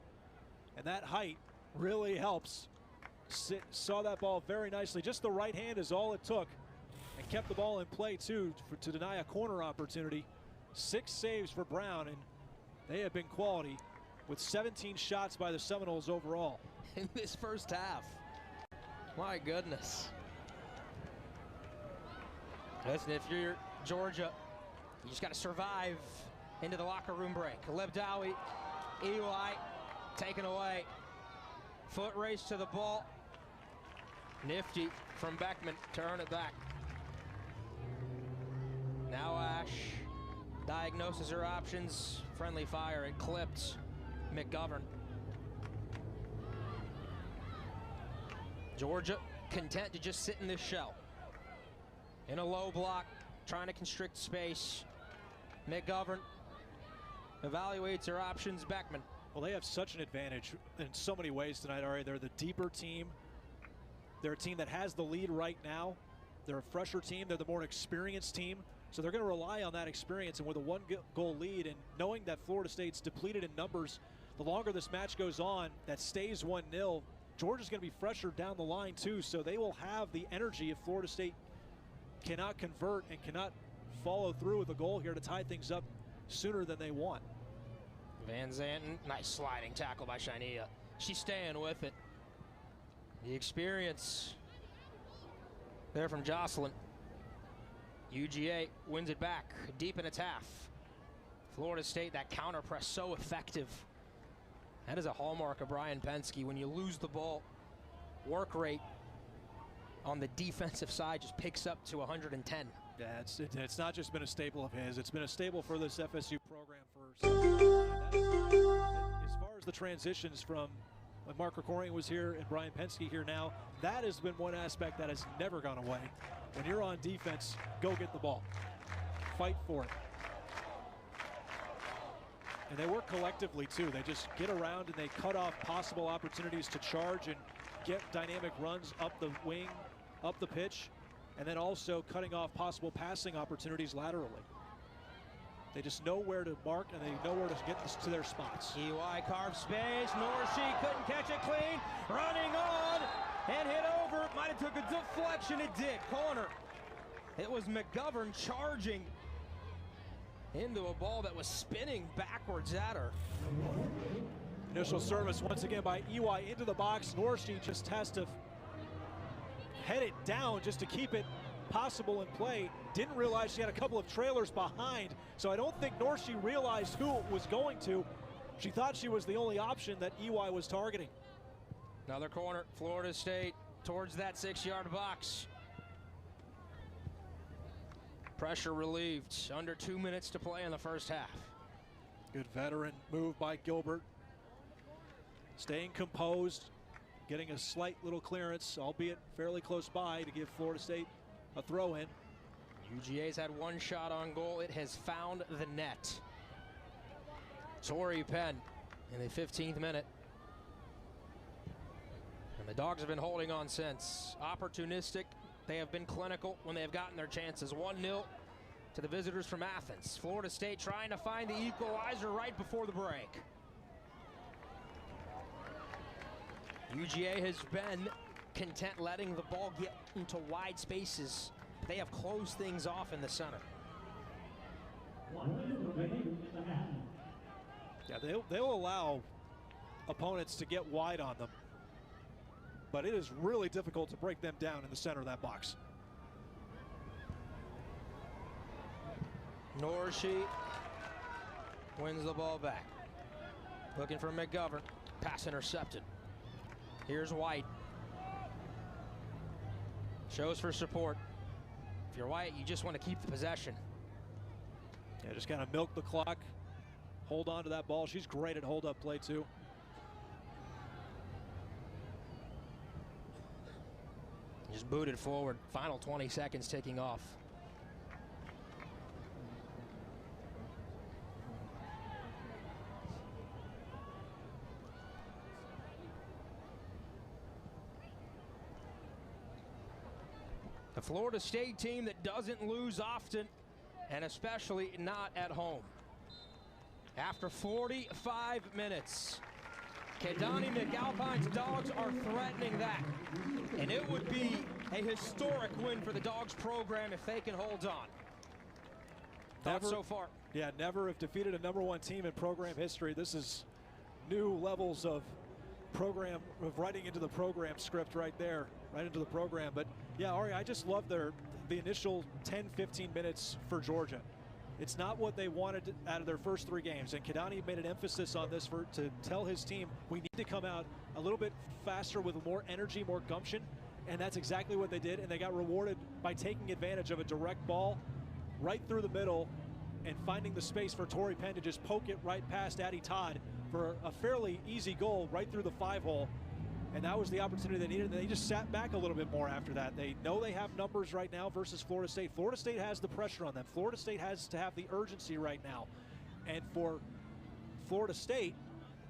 And that height really helps. Saw that ball very nicely. Just the right hand is all it took, and kept the ball in play too to deny a corner opportunity. 6 saves for Brown, and they have been quality with 17 shots by the Seminoles overall in this first half. My goodness. Listen, if you're Georgia, you just got to survive into the locker room break. Lebdowie, Eli taken away. Foot race to the ball. Nifty from Beckman to earn it back. Now Ash diagnoses her options. Friendly fire, it clipped McGovern. Georgia content to just sit in this shell. In a low block, trying to constrict space. McGovern evaluates their options. Beckman. Well, they have such an advantage in so many ways tonight, Ari. They're the deeper team. They're a team that has the lead right now. They're a fresher team. They're the more experienced team. So they're going to rely on that experience. And with a one-goal lead and knowing that Florida State's depleted in numbers, the longer this match goes on, that stays 1-0, Georgia's going to be fresher down the line too. So they will have the energy if Florida State cannot convert and cannot follow through with a goal here to tie things up sooner than they want. Van Zanten, nice sliding tackle by Shania. She's staying with it. The experience there from Jocelyn. UGA wins it back deep in its half. Florida State, that counter press so effective. That is a hallmark of Brian Penske. When you lose the ball, work rate on the defensive side just picks up to 110. Yeah, it's not just been a staple of his. It's been a staple for this FSU program for some time. As far as the transitions from when Mark Krikorian was here and Brian Penske here now, that has been one aspect that has never gone away. When you're on defense, go get the ball. Fight for it. And they work collectively too. They just get around and they cut off possible opportunities to charge and get dynamic runs up the wing, up the pitch, and then also cutting off possible passing opportunities laterally. They just know where to mark and they know where to get to their spots. EY carved space. Norshi couldn't catch it clean. Running on and hit over. Might have took a deflection. It did. Corner. It was McGovern charging into a ball that was spinning backwards at her. Initial service once again by EY into the box. Norshi just has to head it down just to keep it possible in play. Didn't realize she had a couple of trailers behind, so I don't think Norshi realized who it was going to. She thought she was the only option that EY was targeting. Another corner, Florida State towards that 6-yard box. Pressure relieved. Under 2 minutes to play in the first half. Good veteran move by Gilbert. Staying composed, getting a slight little clearance, albeit fairly close by, to give Florida State a throw in. UGA's had one shot on goal. It has found the net. Tori Penn in the 15th minute. And the Dogs have been holding on since. Opportunistic. They have been clinical when they have gotten their chances. 1-0 to the visitors from Athens. Florida State trying to find the equalizer right before the break. UGA has been content letting the ball get into wide spaces. They have closed things off in the center. Yeah, they'll allow opponents to get wide on them, but it is really difficult to break them down in the center of that box. Norshi wins the ball back. Looking for McGovern. Pass intercepted. Here's White. Shows for support. If you're White, you just want to keep the possession. Yeah, just kind of milk the clock. Hold on to that ball. She's great at hold-up play, too. Just booted forward. Final 20 seconds ticking off. The Florida State team that doesn't lose often, and especially not at home. After 45 minutes, Keidani McAlpine's Dogs are threatening that. And it would be a historic win for the Dogs program if they can hold on. Thoughts so far? Yeah, never have defeated a #1 team in program history. This is new levels of writing into the program script right there, right into the program. But yeah, Ari, I just love the initial 10-15 minutes for Georgia. It's not what they wanted out of their first 3 games, and Keidani made an emphasis on this to tell his team, we need to come out a little bit faster with more energy, more gumption, and that's exactly what they did, and they got rewarded by taking advantage of a direct ball right through the middle and finding the space for Tori Penn to just poke it right past Addie Todd for a fairly easy goal right through the 5-hole. and that was the opportunity they needed. They just sat back a little bit more after that. They know they have numbers right now versus Florida State. Florida State has the pressure on them. Florida State has to have the urgency right now. And for Florida State,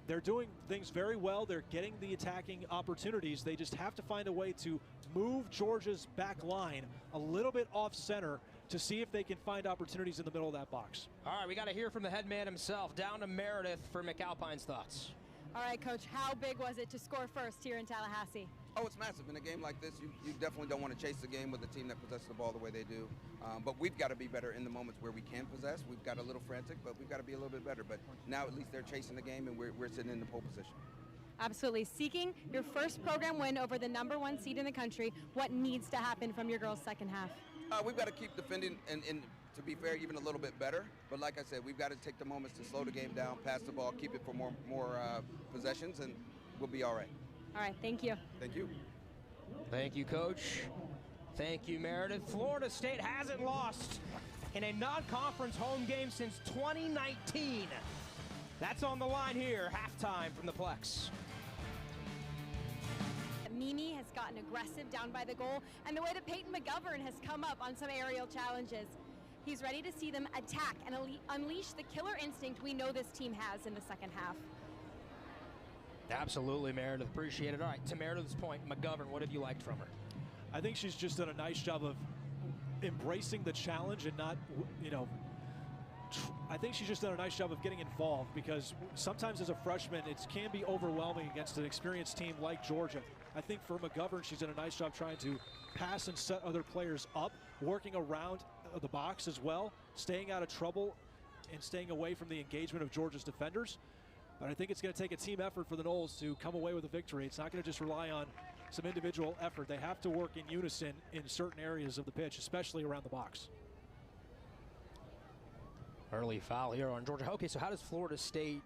they're doing things very well. They're getting the attacking opportunities. They just have to find a way to move Georgia's back line a little bit off center to see if they can find opportunities in the middle of that box. All right, we got to hear from the head man himself. Down to Meredith for McAlpine's thoughts. All right, Coach, how big was it to score first here in Tallahassee? Oh, it's massive. In a game like this, you definitely don't want to chase the game with a team that possesses the ball the way they do. But we've got to be better in the moments where we can possess. We've got a little frantic, but we've got to be a little bit better. But now at least they're chasing the game, and we're sitting in the pole position. Absolutely. Seeking your first program win over the #1 seed in the country, what needs to happen from your girls' second half? We've got to keep defending and to be fair, even a little bit better. But like I said, we've got to take the moments to slow the game down, pass the ball, keep it for more possessions, and we'll be all right. All right, thank you. Thank you. Thank you, Coach. Thank you, Meredith. Florida State hasn't lost in a non-conference home game since 2019. That's on the line here, halftime from the Plex. Mimi has gotten aggressive down by the goal, and the way that Peyton McGovern has come up on some aerial challenges. He's ready to see them attack and unleash the killer instinct we know this team has in the second half. Absolutely, Meredith. Appreciate it. All right, to Meredith's point, McGovern, what have you liked from her? I think she's just done a nice job of embracing the challenge and not, I think she's just done a nice job of getting involved, because sometimes as a freshman, it can be overwhelming against an experienced team like Georgia. I think for McGovern, she's done a nice job trying to pass and set other players up, working around the box as well, staying out of trouble and staying away from the engagement of Georgia's defenders. But I think it's going to take a team effort for the Noles to come away with a victory. It's not going to just rely on some individual effort. They have to work in unison in certain areas of the pitch, especially around the box. Early foul here on Georgia. Okay, so how does Florida State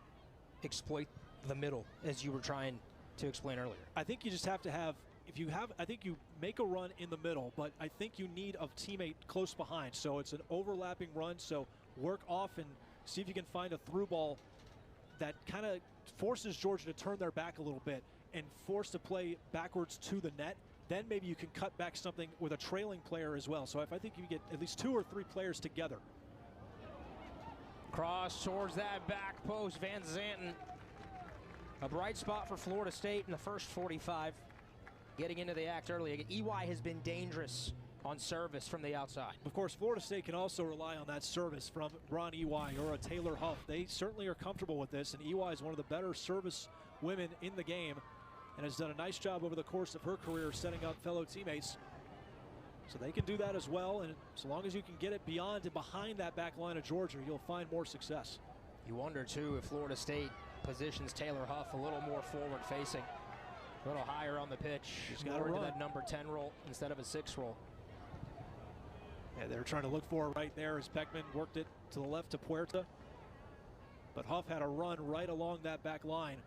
exploit the middle, as you were trying to explain earlier? I think you just have to have, I think you make a run in the middle, but I think you need a teammate close behind. So it's an overlapping run, so work off and see if you can find a through ball that kind of forces Georgia to turn their back a little bit and force to play backwards to the net. Then maybe you can cut back something with a trailing player as well. So I think you get at least 2 or 3 players together. Cross towards that back post, Van Zanten. A bright spot for Florida State in the first 45. Getting into the act early. EY has been dangerous on service from the outside. Of course, Florida State can also rely on that service from Ron EY or a Taylor Huff. They certainly are comfortable with this, and EY is one of the better service women in the game and has done a nice job over the course of her career setting up fellow teammates. So they can do that as well, and so long as you can get it beyond and behind that back line of Georgia, you'll find more success. You wonder, too, if Florida State positions Taylor Huff a little more forward-facing, a little higher on the pitch. She's got to run run that number 10 role instead of a 6 role. Yeah, they're trying to look for it right there as Beckman worked it to the left to Puerta. But Huff had a run right along that back line.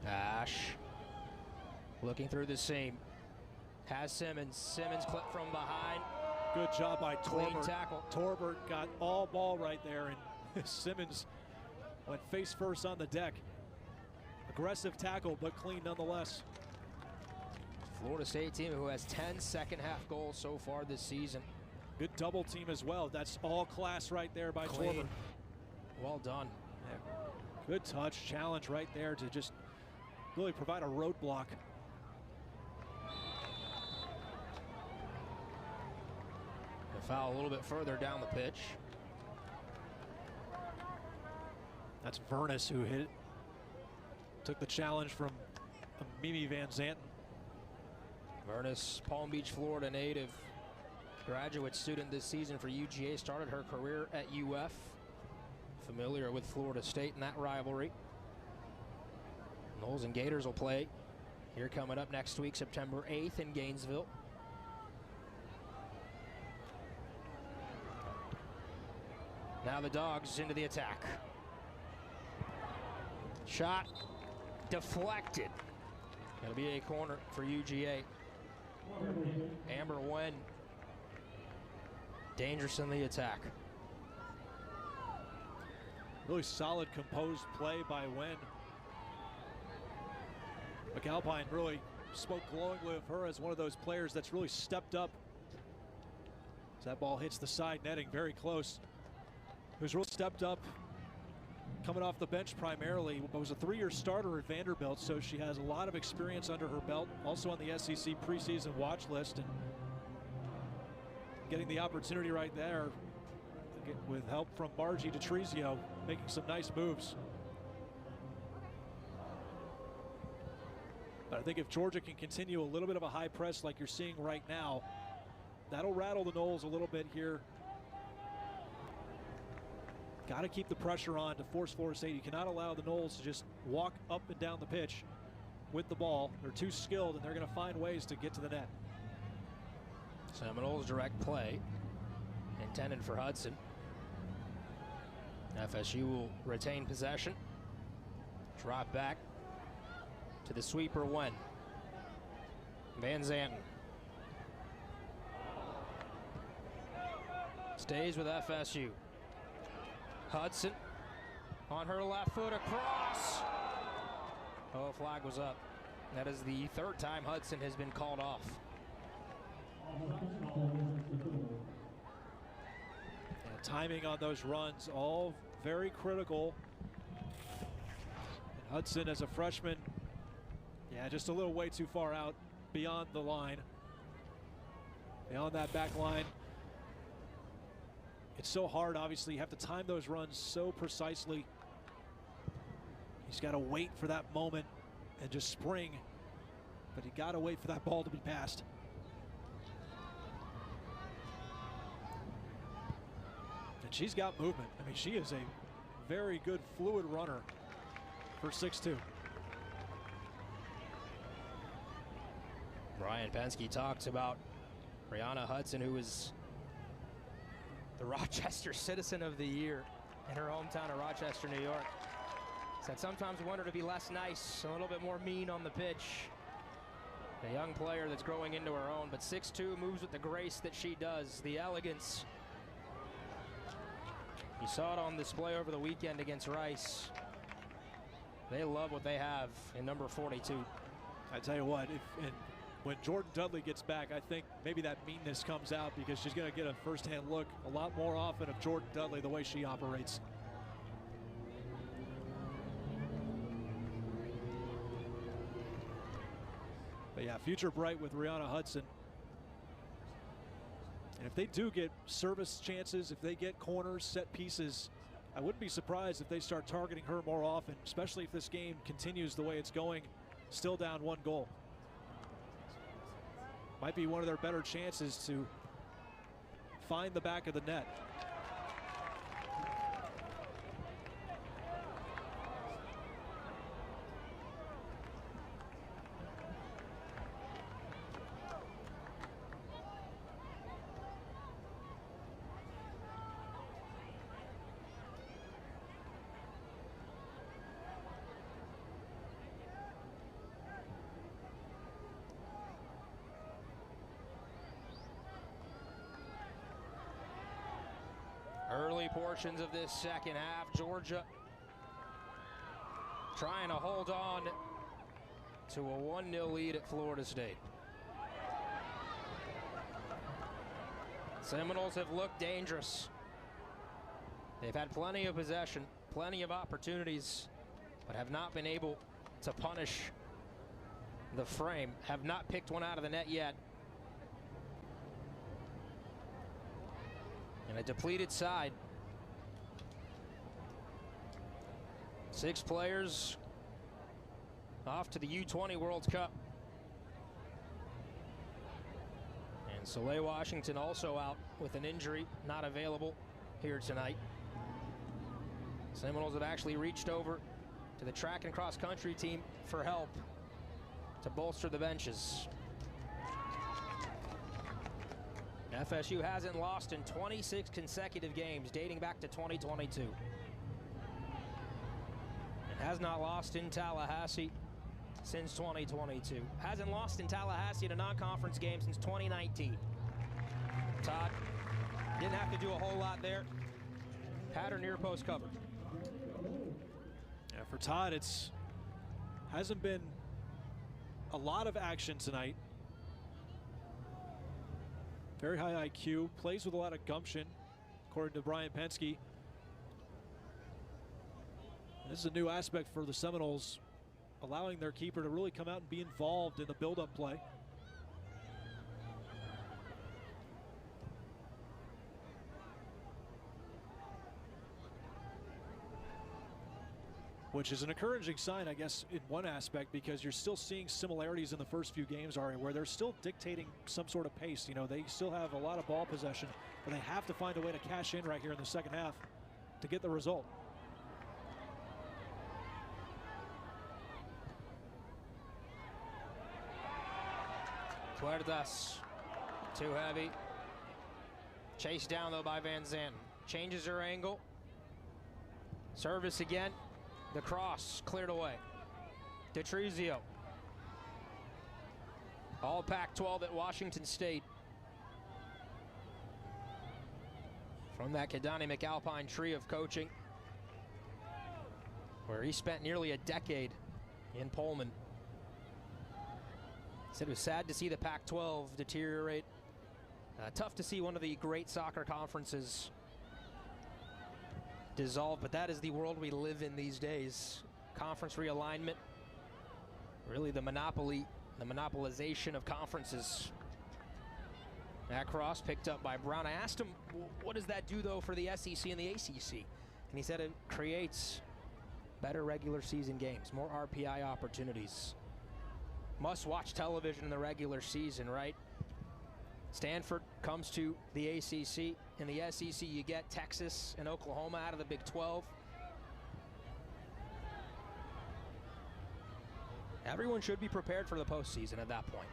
Ash looking through the seam. Has Simmons. Simmons clipped from behind. Good job by Clean Torbert. tackle. Torbert got all ball right there, and Simmons went face first on the deck. Aggressive tackle, but clean nonetheless. Florida State team who has 10 second half goals so far this season. Good double team as well. That's all class right there by Torbert. Well done. Yeah. Good touch, challenge right there to just really provide a roadblock. A foul a little bit further down the pitch. That's Vernus who hit, took the challenge from Mimi Van Zanten. Vernus, Palm Beach, Florida native, graduate student this season for UGA, started her career at UF. Familiar with Florida State in that rivalry. Noles and Gators will play here coming up next week, September 8th in Gainesville. Now the Dogs into the attack. Shot deflected. It'll be a corner for UGA. Amber Wen dangerous in the attack. Really solid, composed play by Wen. McAlpine really spoke glowingly of her as one of those players that's really stepped up. As that ball hits the side netting very close. Who's really stepped up coming off the bench primarily, but was a 3-year starter at Vanderbilt, so she has a lot of experience under her belt. Also on the SEC preseason watch list, and getting the opportunity right there with help from Margie DeTrizio, making some nice moves. But I think if Georgia can continue a little bit of a high press like you're seeing right now, that'll rattle the Noles a little bit here. Got to keep the pressure on to force Florida State. You cannot allow the Noles to just walk up and down the pitch with the ball. They're too skilled, and they're going to find ways to get to the net. Seminoles direct play intended for Hudson. FSU will retain possession. Drop back to the sweeper Wen. Van Zanten stays with FSU. Hudson on her left foot across. Oh, flag was up. That is the 3rd time Hudson has been called off. Yeah, timing on those runs, all very critical. And Hudson, as a freshman, yeah, just a little way too far out beyond the line. Beyond that back line. It's so hard, obviously. You have to time those runs so precisely. He's got to wait for that moment and just spring. But you got to wait for that ball to be passed. And she's got movement. I mean, she is a very good fluid runner for 6'2". Brian Pensky talks about Brianna Hudson, who is the Rochester Citizen of the Year in her hometown of Rochester, New York. Said sometimes we want her to be less nice, a little bit more mean on the pitch. A young player that's growing into her own, but 6'2", moves with the grace that she does, the elegance. You saw it on display over the weekend against Rice. They love what they have in number 42. I tell you what, when Jordan Dudley gets back, I think maybe that meanness comes out, because she's going to get a first-hand look a lot more often of Jordan Dudley, the way she operates. But yeah, future bright with Rihanna Hudson. And if they do get service chances, if they get corners, set pieces, I wouldn't be surprised if they start targeting her more often, especially if this game continues the way it's going, still down 1 goal. Might be one of their better chances to find the back of the net. Early portions of this second half, Georgia trying to hold on to a 1-0 lead at Florida State. Seminoles have looked dangerous. They've had plenty of possession, plenty of opportunities, but have not been able to punish the frame, have not picked one out of the net yet. And a depleted side. 6 players off to the U20 World Cup. And Soleil Washington also out with an injury, not available here tonight. Seminoles have actually reached over to the track and cross country team for help to bolster the benches. FSU hasn't lost in 26 consecutive games dating back to 2022. And has not lost in Tallahassee since 2022. Hasn't lost in Tallahassee in a non-conference game since 2019. Todd didn't have to do a whole lot there. Had her near post covered. Yeah, for Todd, hasn't been a lot of action tonight. Very high IQ, plays with a lot of gumption, according to Brian Penske. This is a new aspect for the Seminoles, allowing their keeper to really come out and be involved in the build-up play. Which is an encouraging sign, I guess, in one aspect, because you're still seeing similarities in the first few games, Ari, where they're still dictating some sort of pace. You know, they still have a lot of ball possession, but they have to find a way to cash in right here in the second half to get the result. Puertas, too heavy. Chased down, though, by Van Zanten. Changes her angle. Service again. The cross cleared away. DeTrizio. All Pac-12 at Washington State. From that Kidani McAlpine tree of coaching, where he spent nearly a decade in Pullman. Said it was sad to see the Pac-12 deteriorate. Tough to see one of the great soccer conferences dissolve, but that is the world we live in these days. Conference realignment, really the monopoly, the monopolization of conferences. That cross picked up by Brown. I asked him, what does that do though for the SEC and the ACC? And he said it creates better regular season games, more RPI opportunities. Must-watch television in the regular season, right? Stanford comes to the ACC. In the SEC, you get Texas and Oklahoma out of the Big 12. Everyone should be prepared for the postseason at that point.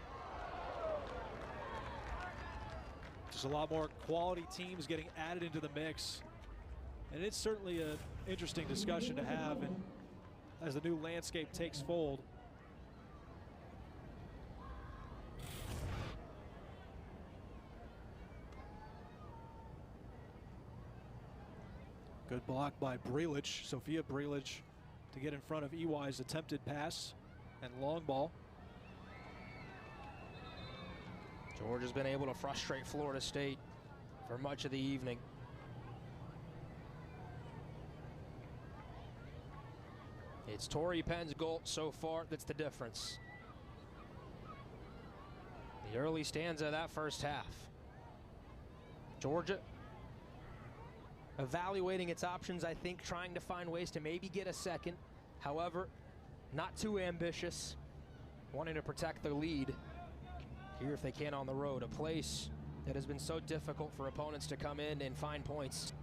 Just a lot more quality teams getting added into the mix. And it's certainly an interesting discussion to have, and as the new landscape takes fold. Good block by Brelich, Sophia Brelich, to get in front of EY's attempted pass and long ball. Georgia's been able to frustrate Florida State for much of the evening. It's Tori Penn's goal so far that's the difference. The early stanza of that first half. Georgia evaluating its options, I think, trying to find ways to maybe get a second. However, not too ambitious, wanting to protect their lead here if they can on the road, a place that has been so difficult for opponents to come in and find points.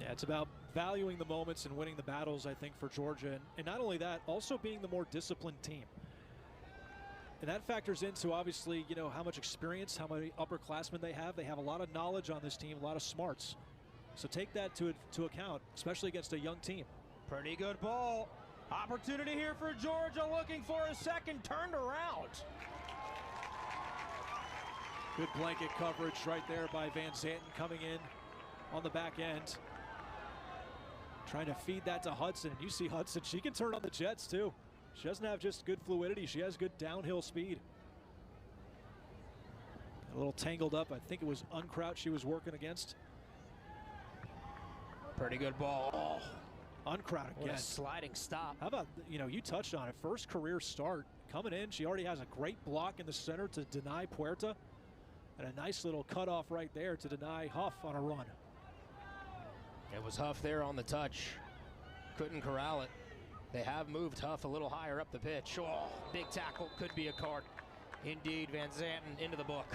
Yeah, it's about valuing the moments and winning the battles, I think, for Georgia. And not only that, also being the more disciplined team. And that factors into, obviously, you know, how much experience, how many upperclassmen they have. They have a lot of knowledge on this team, a lot of smarts. So take that to account, especially against a young team. Pretty good ball. Opportunity here for Georgia, looking for a second, turned around. Good blanket coverage right there by Van Zanten coming in on the back end. Trying to feed that to Hudson. And you see Hudson, she can turn on the jets too. She doesn't have just good fluidity, she has good downhill speed. A little tangled up. I think it was Uncrout she was working against. Pretty good ball. Oh, Uncrout again. What a sliding stop. How about, you know, you touched on it. First career start coming in. She already has a great block in the center to deny Puerta. And a nice little cutoff right there to deny Huff on a run. It was Huff there on the touch. Couldn't corral it. They have moved Huff a little higher up the pitch. Oh, big tackle, could be a card. Indeed, Van Zanten into the book.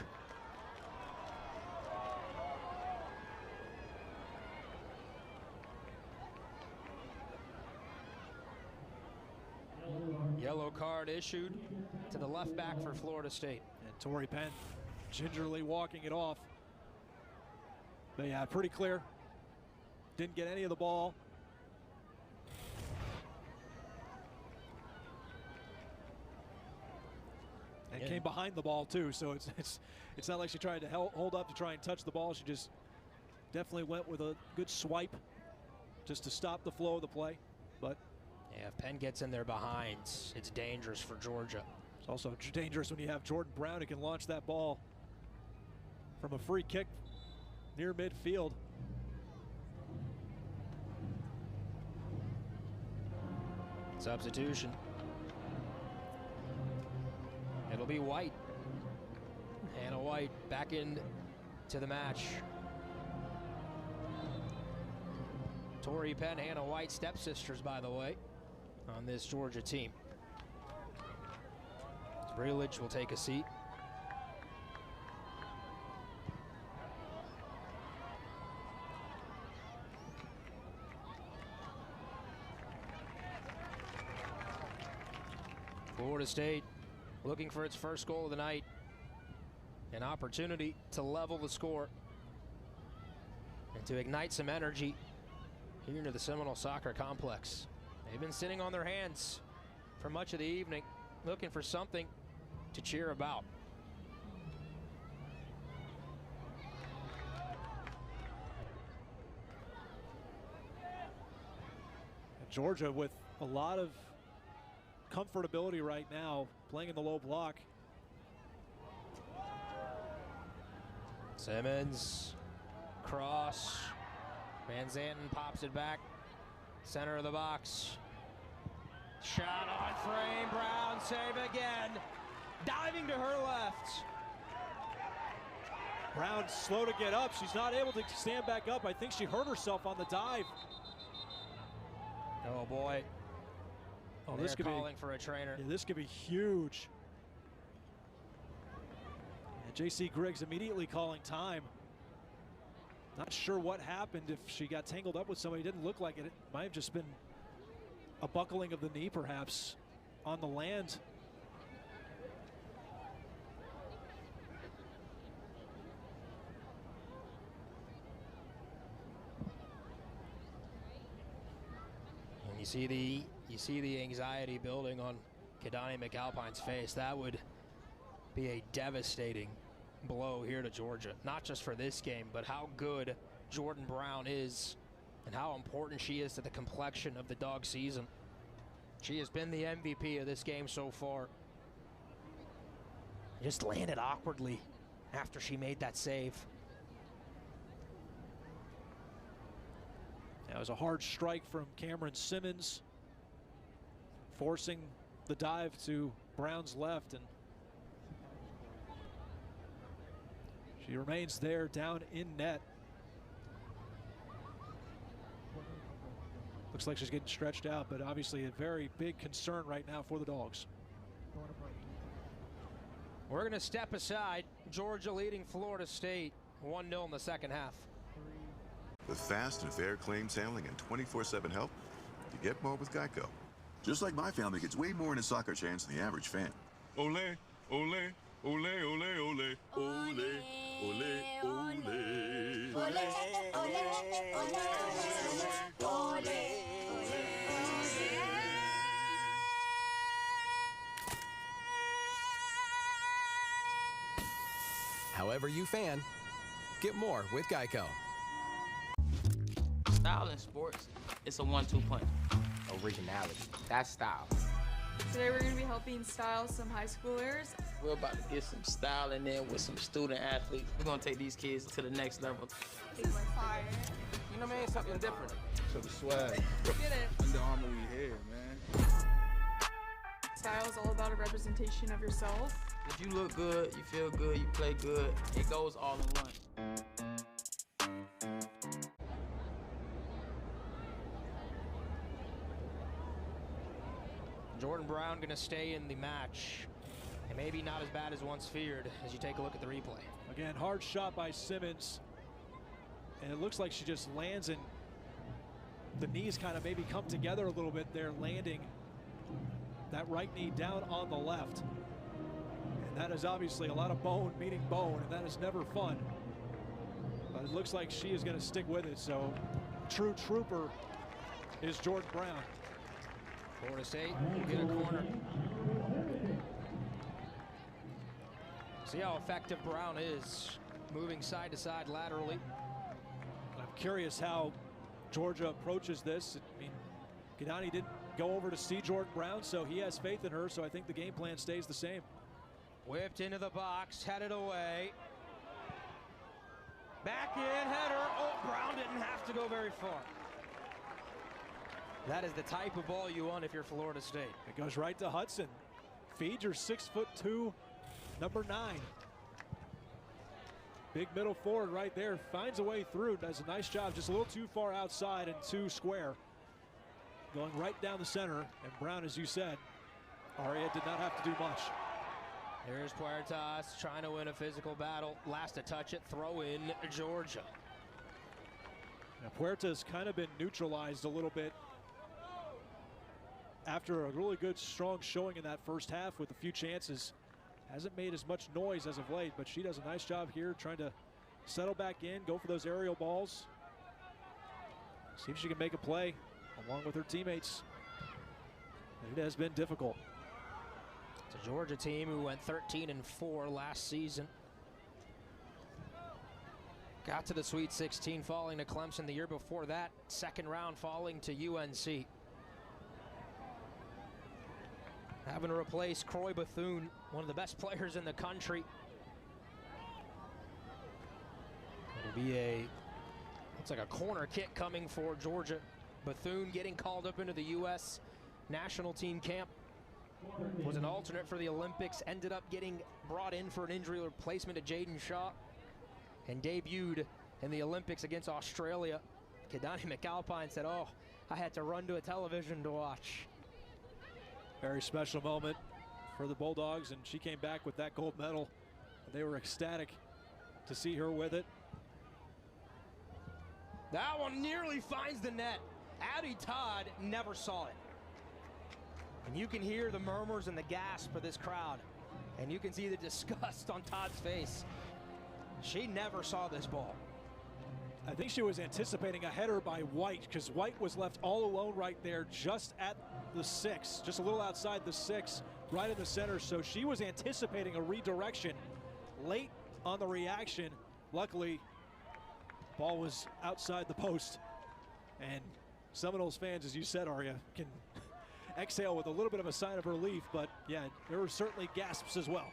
Yellow card issued to the left back for Florida State. And Tori Penn gingerly walking it off. But yeah, pretty clear. Didn't get any of the ball. And came behind the ball too, so it's not like she tried to hold up to try and touch the ball. She just definitely went with a good swipe just to stop the flow of the play. But Yeah, if Penn gets in there behind, it's dangerous for Georgia. It's also dangerous when you have Jordan Brown who can launch that ball from a free kick near midfield. Substitution. It'll be White. Hannah White back in to the match. Tori Penn, Hannah White, stepsisters, by the way, on this Georgia team. Brelich will take a seat. Florida State looking for its first goal of the night. An opportunity to level the score and to ignite some energy here into the Seminole Soccer Complex. They've been sitting on their hands for much of the evening, looking for something to cheer about. Georgia with a lot of comfortability right now, playing in the low block. Simmons, cross, Van Zanten pops it back, center of the box. Shot on frame, Brown save again, diving to her left. Brown slow to get up, she's not able to stand back up. I think she hurt herself on the dive. Oh boy. Oh, this could calling for a trainer. Yeah, this could be huge. And J.C. Griggs immediately calling time. Not sure what happened, if she got tangled up with somebody. It didn't look like it. It might have just been a buckling of the knee, perhaps, on the land. And you see the anxiety building on Kadani McAlpine's face. That would be a devastating blow here to Georgia, not just for this game, but how good Jordan Brown is and how important she is to the complexion of the Dog season. She has been the MVP of this game so far. Just landed awkwardly after she made that save. That was a hard strike from Cameron Simmons, forcing the dive to Brown's left, and she remains there down in net. Looks like she's getting stretched out, but obviously a very big concern right now for the Dogs. We're going to step aside. Georgia leading Florida State 1-0 in the second half. With fast and fair claims handling and 24/7 help, you get more with Geico. Just like my family gets way more in a soccer chance than the average fan. Ole, ole, ole, ole, ole, ole, ole, ole. However you fan, get more with Geico. Style in sports, it's a 1-2 punch. Originality, that's style. Today we're going to be helping style some high schoolers. We're about to get some style in there with some student athletes. We're going to take these kids to the next level. This is fire. You know, man, something different. So the swag. Get it. Under Armour we here, man. Style is all about a representation of yourself. If you look good, you feel good, you play good, it goes all in one. Jordan Brown going to stay in the match. And maybe not as bad as once feared as you take a look at the replay. Again, hard shot by Simmons. And it looks like she just lands, and the knees kind of maybe come together a little bit there, landing that right knee down on the left. And that is obviously a lot of bone meeting bone, and that is never fun. But it looks like she is going to stick with it. So true trooper is Jordan Brown. Florida State will get a corner. See how effective Brown is, moving side to side laterally. I'm curious how Georgia approaches this. I mean, Kidani didn't go over to see Jordan Brown, so he has faith in her, so I think the game plan stays the same. Whipped into the box, headed away. Back in, header. Oh, Brown didn't have to go very far. That is the type of ball you want if you're Florida State. It goes right to Hudson. Feeds your 6'2", number 9. Big middle forward right there. Finds a way through. Does a nice job. Just a little too far outside and too square. Going right down the center. And Brown, as you said, Aria did not have to do much. Here's Puertas trying to win a physical battle. Last to touch it, throw in Georgia. Now, Puertas kind of been neutralized a little bit after a really good, strong showing in that first half with a few chances. Hasn't made as much noise as of late, but she does a nice job here trying to settle back in, go for those aerial balls. See if she can make a play along with her teammates. It has been difficult. It's a Georgia team who went 13-4 last season. Got to the Sweet 16, falling to Clemson the year before that. Second round falling to UNC. Having to replace Croy Bethune, one of the best players in the country. It'll be looks like a corner kick coming for Georgia. Bethune getting called up into the U.S. national team camp. Was an alternate for the Olympics, ended up getting brought in for an injury replacement to Jaden Shaw, and debuted in the Olympics against Australia. Kidani McAlpine said, "Oh, I had to run to a television to watch." Very special moment for the Bulldogs, and she came back with that gold medal. They were ecstatic to see her with it. That one nearly finds the net. Addie Todd never saw it. And you can hear the murmurs and the gasp of this crowd. And you can see the disgust on Todd's face. She never saw this ball. I think she was anticipating a header by White, because White was left all alone right there just at the 6, just a little outside the 6, right in the center. So she was anticipating a redirection late on the reaction. Luckily, ball was outside the post. And Seminoles fans, as you said, Aria, can exhale with a little bit of a sign of relief, but yeah, there were certainly gasps as well.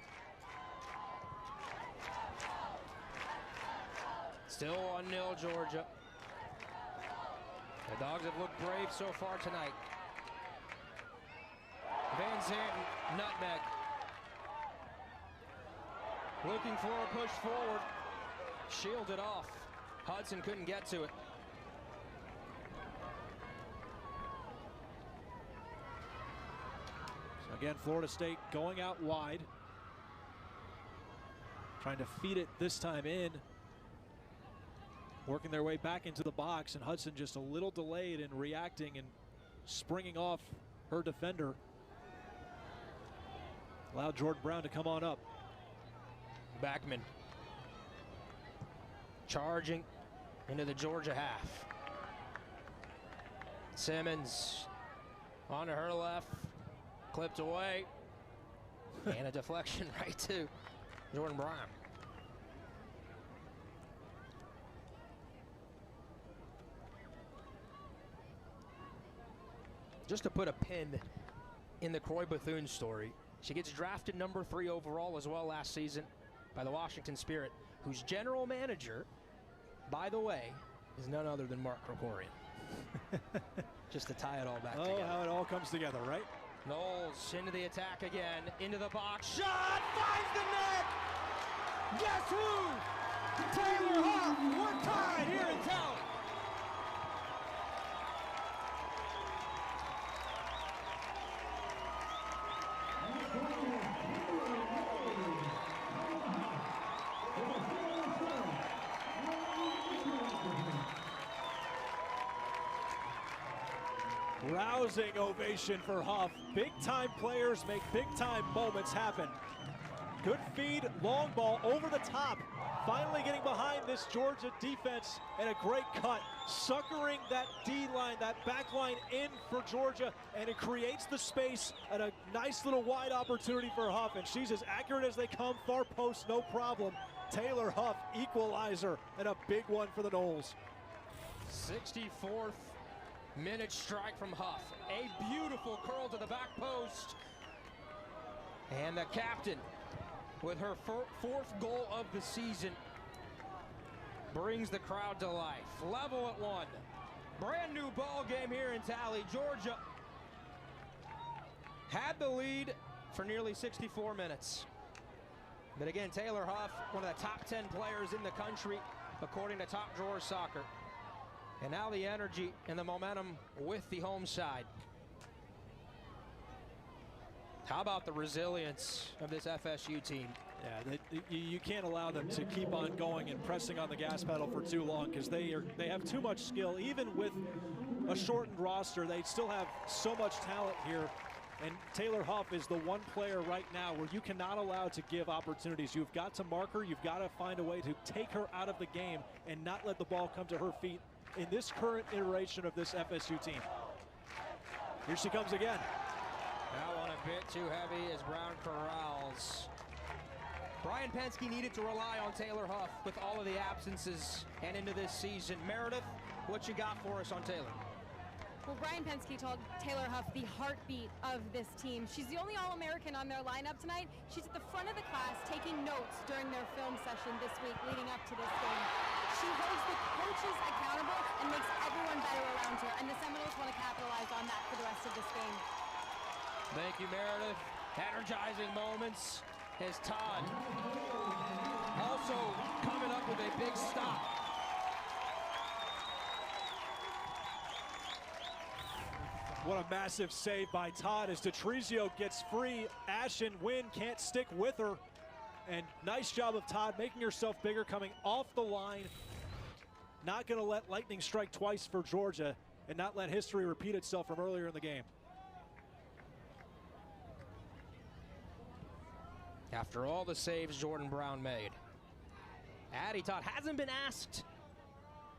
Still 1-0 Georgia. The Dogs have looked brave so far tonight. Van Zanten, nutmeg. Looking for a push forward. Shielded off. Hudson couldn't get to it. So again, Florida State going out wide. Trying to feed it this time in. Working their way back into the box, and Hudson just a little delayed in reacting and springing off her defender. Allowed Jordan Brown to come on up. Backman charging into the Georgia half. Simmons on to her left, clipped away, and a deflection right to Jordan Brown. Just to put a pin in the Croy Bethune story, she gets drafted number 3 overall as well last season by the Washington Spirit, whose general manager, by the way, is none other than Mark Krikorian. Just to tie it all back together. Oh, how it all comes together, right? Knowles into the attack again, into the box. Shot! Finds the net! Guess who? Taylor Huff! We're tied here in town! Rousing ovation for Huff. Big time players make big time moments happen. Good feed, long ball over the top. Finally getting behind this Georgia defense, and a great cut. Suckering that D line, that back line in for Georgia, and it creates the space and a nice little wide opportunity for Huff, and she's as accurate as they come, far post, no problem. Taylor Huff, equalizer, and a big one for the Noles. 64th Minute strike from Huff. A beautiful curl to the back post. And the captain, with her fourth goal of the season, brings the crowd to life. Level at 1. Brand new ball game here in Tally. Georgia had the lead for nearly 64 minutes. But again, Taylor Huff, one of the top 10 players in the country, according to Top Drawer Soccer. And now the energy and the momentum with the home side. How about the resilience of this FSU team? Yeah, you can't allow them to keep on going and pressing on the gas pedal for too long, because they have too much skill. Even with a shortened roster, they still have so much talent here. And Taylor Huff is the one player right now where you cannot allow to give opportunities. You've got to mark her. You've got to find a way to take her out of the game and not let the ball come to her feet in this current iteration of this FSU team. Here she comes again. That one a bit too heavy as Brown corrals. Brian Penske needed to rely on Taylor Huff with all of the absences and into this season. Meredith, what you got for us on Taylor? Well, Brian Penske told Taylor Huff the heartbeat of this team. She's the only All-American on their lineup tonight. She's at the front of the class taking notes during their film session this week leading up to this game. She holds the coaches accountable and makes everyone better around her, and the Seminoles want to capitalize on that for the rest of this game. Thank you, Meredith. Energizing moments as Todd also coming up with a big stop. What a massive save by Todd as Detrizio gets free. Ashen Wynn can't stick with her. And nice job of Todd making herself bigger, coming off the line. Not going to let lightning strike twice for Georgia and not let history repeat itself from earlier in the game. After all the saves Jordan Brown made, Addie Todd hasn't been asked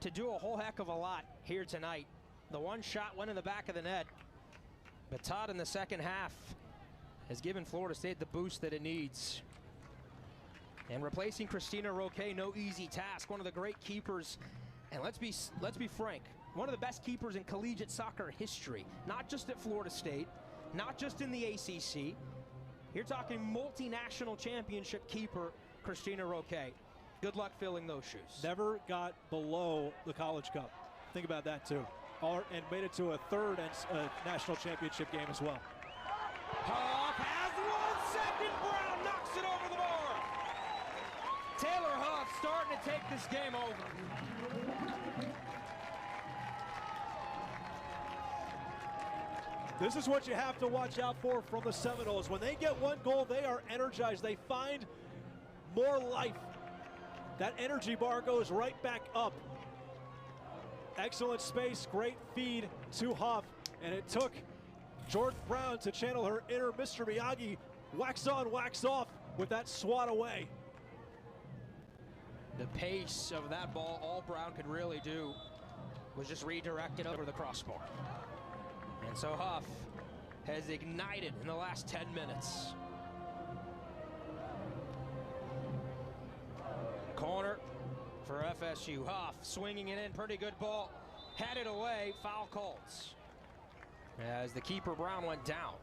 to do a whole heck of a lot here tonight. The one shot went in the back of the net, but Todd in the second half has given Florida State the boost that it needs. And replacing Christina Roque, no easy task. One of the great keepers, and let's be frank, one of the best keepers in collegiate soccer history. Not just at Florida State, not just in the ACC. You're talking multinational championship keeper Christina Roque. Good luck filling those shoes. Never got below the College Cup. Think about that too. And made it to a third national championship game as well. Huff has 1 second. Brown knocks it over the bar. Taylor Huff starting to take this game over. This is what you have to watch out for from the Seminoles. When they get one goal, they are energized. They find more life. That energy bar goes right back up. Excellent space, great feed to Huff, and it took Jordan Brown to channel her inner Mr. Miyagi. Wax on, wax off with that swat away. The pace of that ball, all Brown could really do was just redirect it over the crossbar. And so Huff has ignited in the last 10 minutes. Corner for FSU. Huff swinging it in, pretty good ball. Headed away, foul calls as the keeper Brown went down.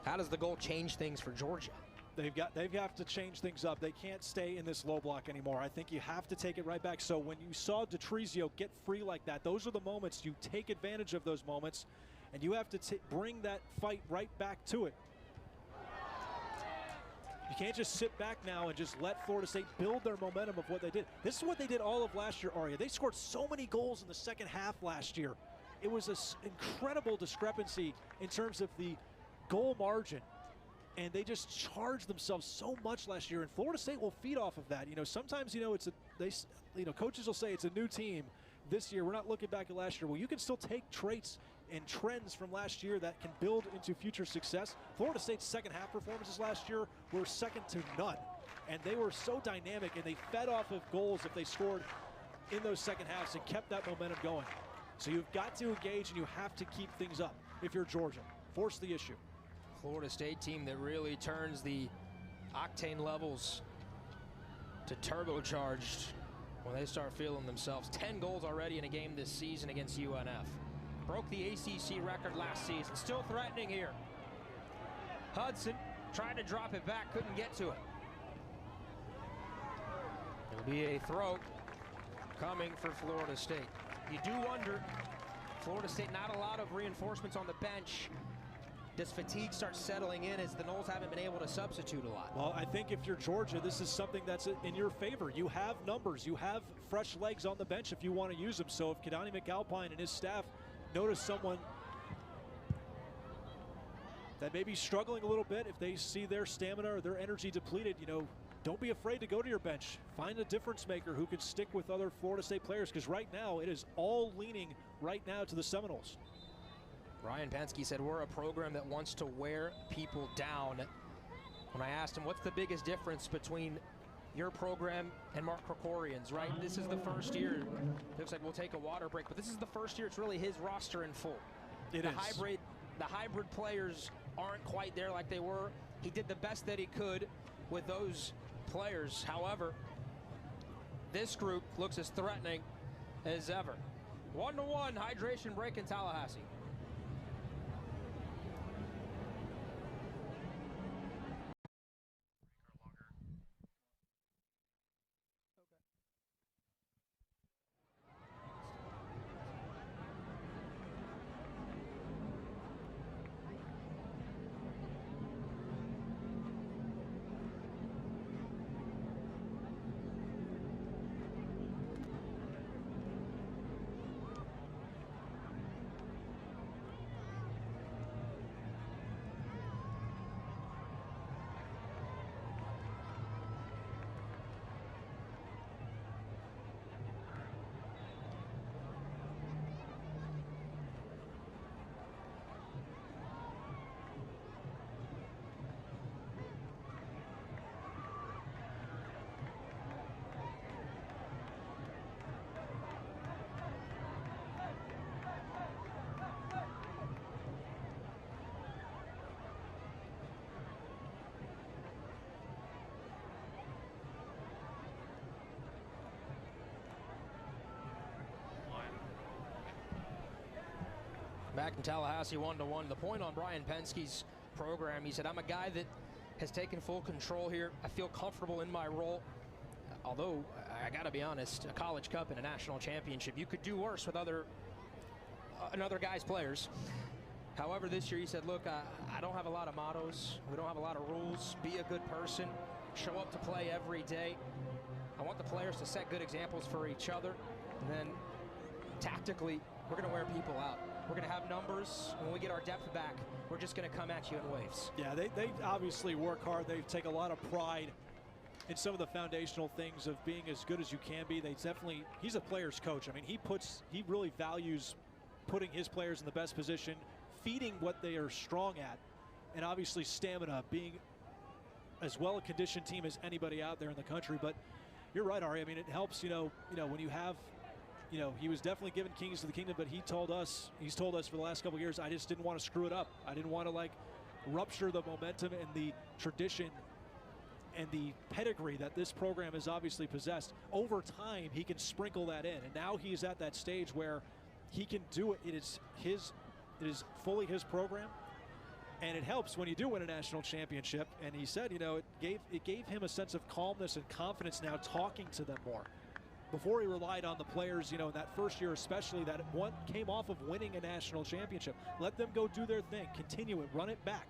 How does the goal change things for Georgia? They have to change things up. They can't stay in this low block anymore. I think you have to take it right back. So when you saw Detrizio get free like that, those are the moments you take advantage of those moments, and you have to bring that fight right back to it. You can't just sit back now and just let Florida State build their momentum of what they did. This is what they did all of last year, Aria. They scored so many goals in the second half last year. It was an incredible discrepancy in terms of the goal margin. And they just charged themselves so much last year, and Florida State will feed off of that. You know, sometimes, you know, coaches will say it's a new team this year. We're not looking back at last year. Well, you can still take traits and trends from last year that can build into future success. Florida State's second half performances last year were second to none, and they were so dynamic, and they fed off of goals if they scored in those second halves and kept that momentum going. So you've got to engage, and you have to keep things up if you're Georgia. Force the issue. Florida State team that really turns the octane levels to turbocharged when they start feeling themselves. 10 goals already in a game this season against UNF. Broke the ACC record last season. Still threatening here. Hudson tried to drop it back, couldn't get to it. It'll be a throw coming for Florida State. You do wonder, Florida State, not a lot of reinforcements on the bench. Does fatigue start settling in as the Noles haven't been able to substitute a lot? Well, I think if you're Georgia, this is something that's in your favor. You have numbers. You have fresh legs on the bench if you want to use them. So if Kadani McAlpine and his staff notice someone that may be struggling a little bit, if they see their stamina or their energy depleted, you know, don't be afraid to go to your bench. Find a difference maker who can stick with other Florida State players, because right now it is all leaning right now to the Seminoles. Ryan Pensky said, we're a program that wants to wear people down. When I asked him, what's the biggest difference between your program and Mark Krikorian's, right? This is the first year. Looks like we'll take a water break, but this is the first year it's really his roster in full. It is. The hybrid players aren't quite there like they were. He did the best that he could with those players. However, this group looks as threatening as ever. 1-1 hydration break in Tallahassee. Back in Tallahassee, 1-1. The point on Brian Penske's program, he said, I'm a guy that has taken full control here. I feel comfortable in my role. Although, I gotta be honest, a college cup and a national championship, you could do worse with another guy's players. However, this year he said, look, I don't have a lot of mottos. We don't have a lot of rules. Be a good person. Show up to play every day. I want the players to set good examples for each other. And then, tactically, we're gonna wear people out. We're going to have numbers. When we get our depth back, we're just going to come at you in waves. Yeah, they obviously work hard. They take a lot of pride in some of the foundational things of being as good as you can be. He's a player's coach. I mean, he really values putting his players in the best position, feeding what they are strong at, and obviously stamina, being as well a conditioned team as anybody out there in the country. But you're right, Ari. I mean, it helps, you know, when you have, you know, he was definitely given keys to the kingdom, but he's told us for the last couple of years, I just didn't want to screw it up. I didn't want to, like, rupture the momentum and the tradition and the pedigree that this program has obviously possessed. Over time, he can sprinkle that in, and now he's at that stage where he can do it. It is fully his program, and it helps when you do win a national championship. And he said, you know, it gave him a sense of calmness and confidence now talking to them more. Before, he relied on the players, you know, in that first year especially, that one came off of winning a national championship. Let them go do their thing, continue it, run it back.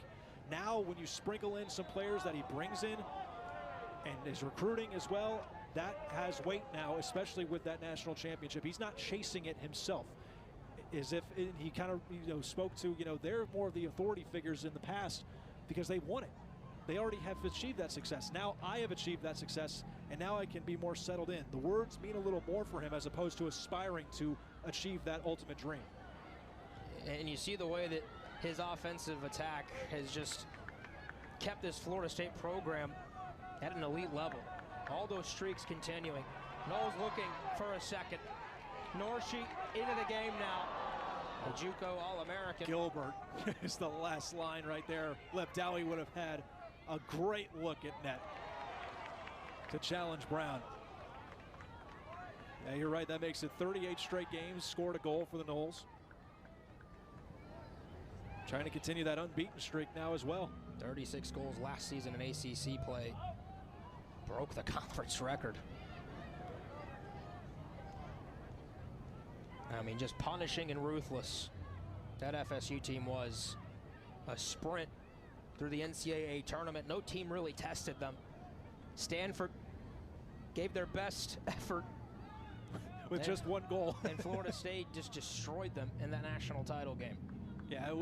Now, when you sprinkle in some players that he brings in and is recruiting as well, that has weight now, especially with that national championship. He's not chasing it himself. As if he kind of, you know, spoke to, you know, they're more of the authority figures in the past because they won it. They already have achieved that success. Now I have achieved that success, and now I can be more settled in. The words mean a little more for him as opposed to aspiring to achieve that ultimate dream. And you see the way that his offensive attack has just kept this Florida State program at an elite level. All those streaks continuing. Knowles looking for a second. Norshi into the game now. A JUCO All-American. Gilbert is the last line right there. Lepdowie would have had a great look at net. to challenge Brown. Yeah, you're right. That makes it 38 straight games, scored a goal for the Noles. Trying to continue that unbeaten streak now as well. 36 goals last season in ACC play. Broke the conference record. I mean, just punishing and ruthless. That FSU team was a sprint through the NCAA tournament. No team really tested them. Stanford gave their best effort with just one goal. And Florida State just destroyed them in that national title game. Yeah,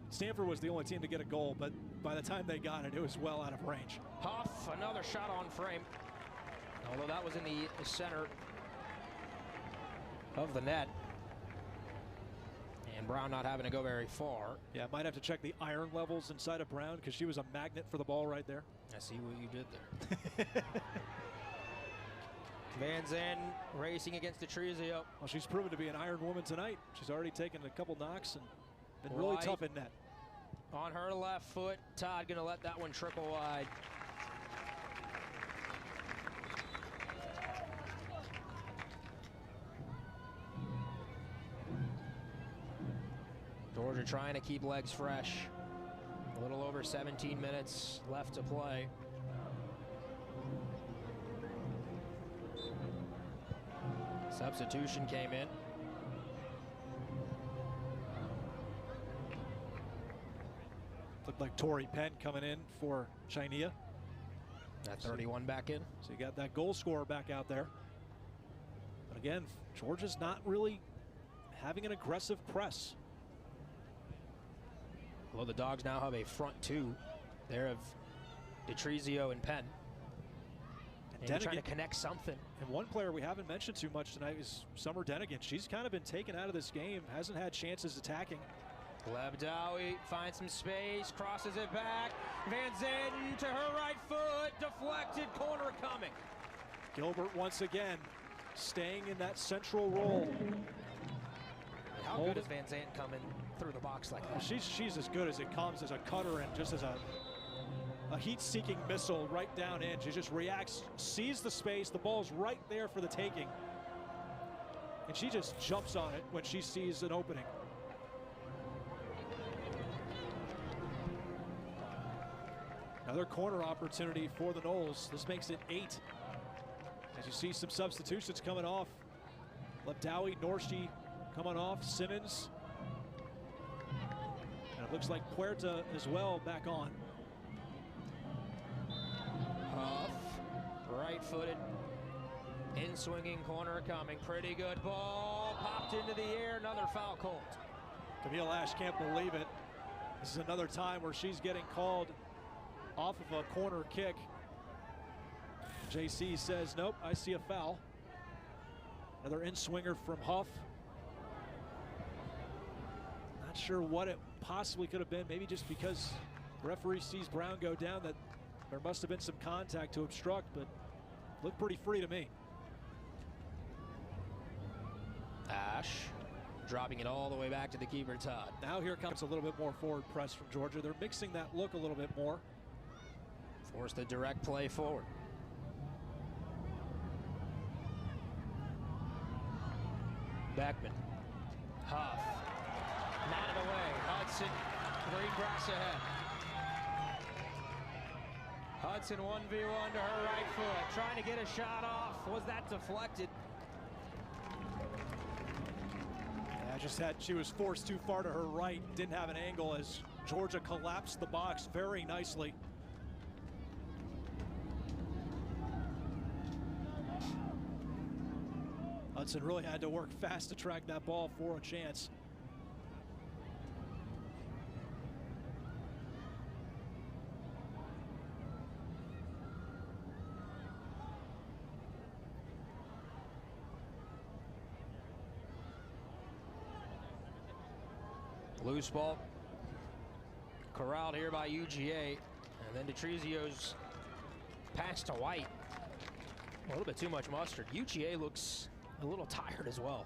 Stanford was the only team to get a goal, but by the time they got it, it was well out of range. Huff, another shot on frame. Although that was in the center of the net. And Brown not having to go very far. Yeah, might have to check the iron levels inside of Brown because she was a magnet for the ball right there. I see what you did there. Van Zandt racing against Detrizio. Well, she's proven to be an iron woman tonight. She's already taken a couple knocks and been really tough in net. On her left foot, Todd gonna let that one trickle wide. Georgia trying to keep legs fresh. A little over 17 minutes left to play. Substitution came in. Looked like Tori Penn coming in for Chania. That 31 back in. So you got that goal scorer back out there. But again, Georgia's not really having an aggressive press. Well, the Dogs now have a front two there of Detrizio and Penn. And trying to connect something. And one player we haven't mentioned too much tonight is Summer Denigan. She's kind of been taken out of this game, hasn't had chances attacking. Lebdowie finds some space, crosses it back. Van Zandt to her right foot, deflected, corner coming. Gilbert once again staying in that central role. How good is Van Zandt coming through the box like that? She's as good as it comes, as a cutter and just as a heat-seeking missile right down in. She just reacts, sees the space, the ball's right there for the taking. And she just jumps on it when she sees an opening. Another corner opportunity for the Noles. This makes it 8. As you see some substitutions coming off. Lebdowie, Norshi coming off, Simmons. And it looks like Puerta as well back on. Huff, right-footed, in-swinging corner coming. Pretty good ball, popped into the air, another foul called. Camille Ash can't believe it. This is another time where she's getting called off of a corner kick. JC says, nope, I see a foul. Another in-swinger from Huff. Not sure what it possibly could have been. Maybe just because the referee sees Brown go down, that there must have been some contact to obstruct, but looked pretty free to me. Ash dropping it all the way back to the keeper, Todd. Now here comes a little bit more forward press from Georgia. They're mixing that look a little bit more. Force the direct play forward. Beckman. Huff. Knotted away. Hudson. Green grass ahead. Hudson 1v1 to her right foot. Trying to get a shot off. Was that deflected? Yeah, she was forced too far to her right. Didn't have an angle as Georgia collapsed the box very nicely. Hudson really had to work fast to track that ball for a chance. Loose ball. Corralled here by UGA. And then Detrizio's pass to White. A little bit too much mustard. UGA looks a little tired as well.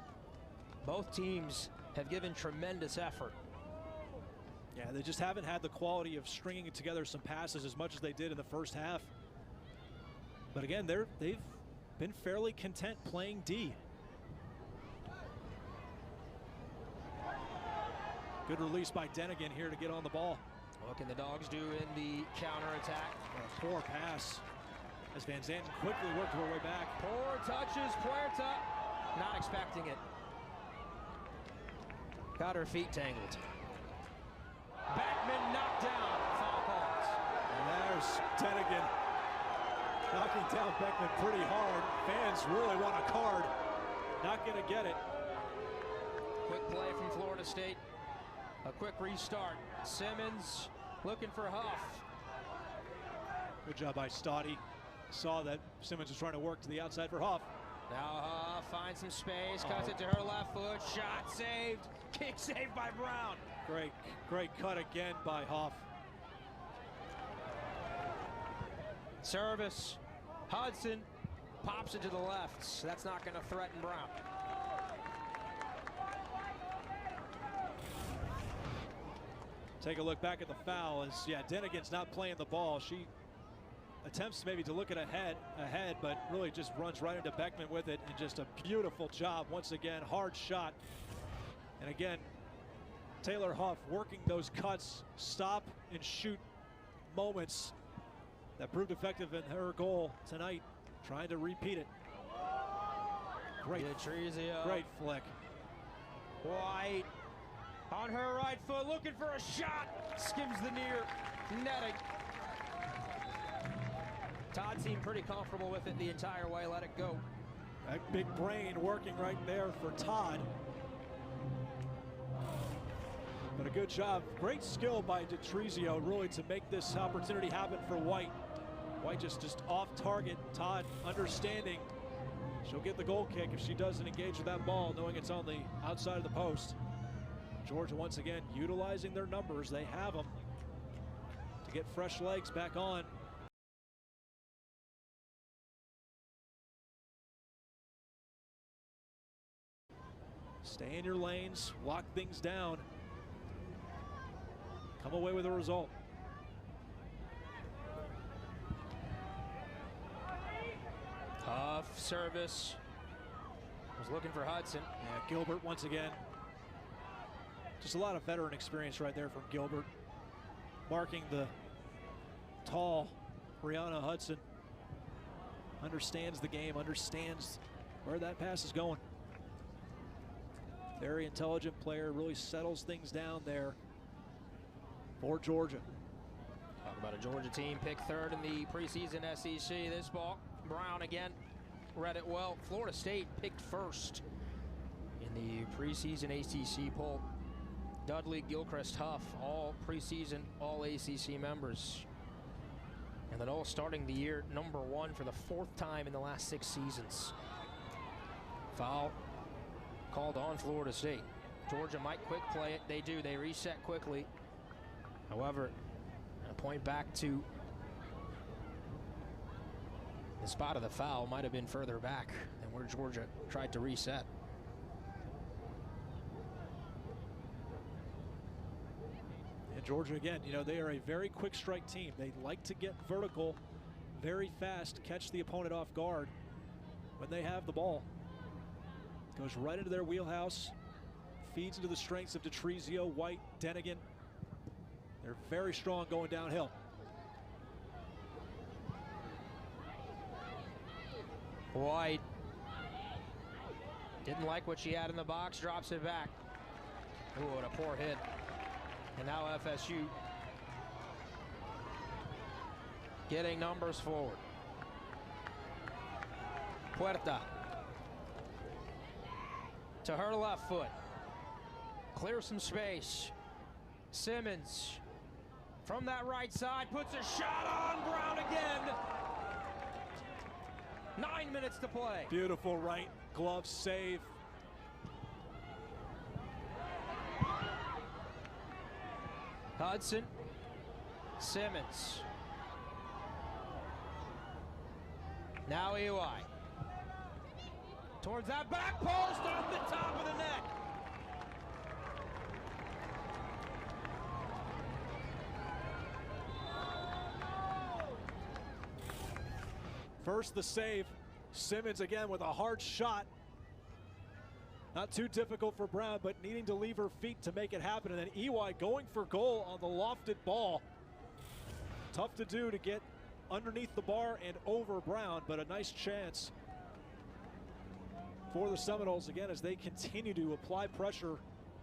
Both teams have given tremendous effort. Yeah, they just haven't had the quality of stringing together some passes as much as they did in the first half. But again, they've been fairly content playing D. Good release by Denigan here to get on the ball. What can the Dogs do in the counterattack? A poor pass as Van Zanten quickly worked her way back. Poor touches, Puerta. Not expecting it. Got her feet tangled. Beckman knocked down. Foul calls. And there's Denigan knocking down Beckman pretty hard. Fans really want a card. Not going to get it. Quick play from Florida State. A quick restart. Simmons looking for Huff. Good job by Stoddy. Saw that Simmons was trying to work to the outside for Huff. Now Huff finds some space, cuts it to her left foot. Shot saved. Kick saved by Brown. Great cut again by Huff. Service. Hudson pops it to the left. So that's not going to threaten Brown. Take a look back at the foul as, yeah, Denigan's not playing the ball. She attempts maybe to look at ahead, but really just runs right into Beckman with it, and just a beautiful job once again. Hard shot. And again, Taylor Huff working those cuts, stop and shoot moments that proved effective in her goal tonight, trying to repeat it. Great flick. White on her right foot, looking for a shot. Skims the near netting. Todd seemed pretty comfortable with it the entire way, let it go. That big brain working right there for Todd. But a good job, great skill by DeTrizio really to make this opportunity happen for White. White just off target. Todd understanding she'll get the goal kick if she doesn't engage with that ball, knowing it's on the outside of the post. Georgia once again utilizing their numbers. They have them to get fresh legs back on. Stay in your lanes, lock things down, come away with a result. Huff service. Was looking for Hudson. Yeah, Gilbert once again. Just a lot of veteran experience right there from Gilbert. Marking the tall Brianna Hudson. Understands the game, understands where that pass is going. Very intelligent player, really settles things down there for Georgia. Talk about a Georgia team picked third in the preseason SEC. This ball, Brown again, read it well. Florida State picked first in the preseason ACC poll. Dudley, Gilchrist, Huff, all preseason, all ACC members. And then all starting the year #1 for the 4th time in the last 6 seasons. Foul called on Florida State. Georgia might quick play it. They do. They reset quickly. However, a point back to the spot of the foul might have been further back than where Georgia tried to reset. Georgia again, you know, they are a very quick strike team. They like to get vertical very fast, catch the opponent off guard when they have the ball. Goes right into their wheelhouse, feeds into the strengths of DeTrizio, White, Denigan. They're very strong going downhill. White didn't like what she had in the box, drops it back. Ooh, what a poor hit. And now FSU getting numbers forward. Puerta to her left foot. Clear some space. Simmons from that right side puts a shot on. Brown again. 9 minutes to play. Beautiful right glove save. Hudson, Simmons. Now EY. Towards that back post off the top of the net. First the save. Simmons again with a hard shot. Not too difficult for Brown, but needing to leave her feet to make it happen. And then EY going for goal on the lofted ball. Tough to do to get underneath the bar and over Brown, but a nice chance for the Seminoles again as they continue to apply pressure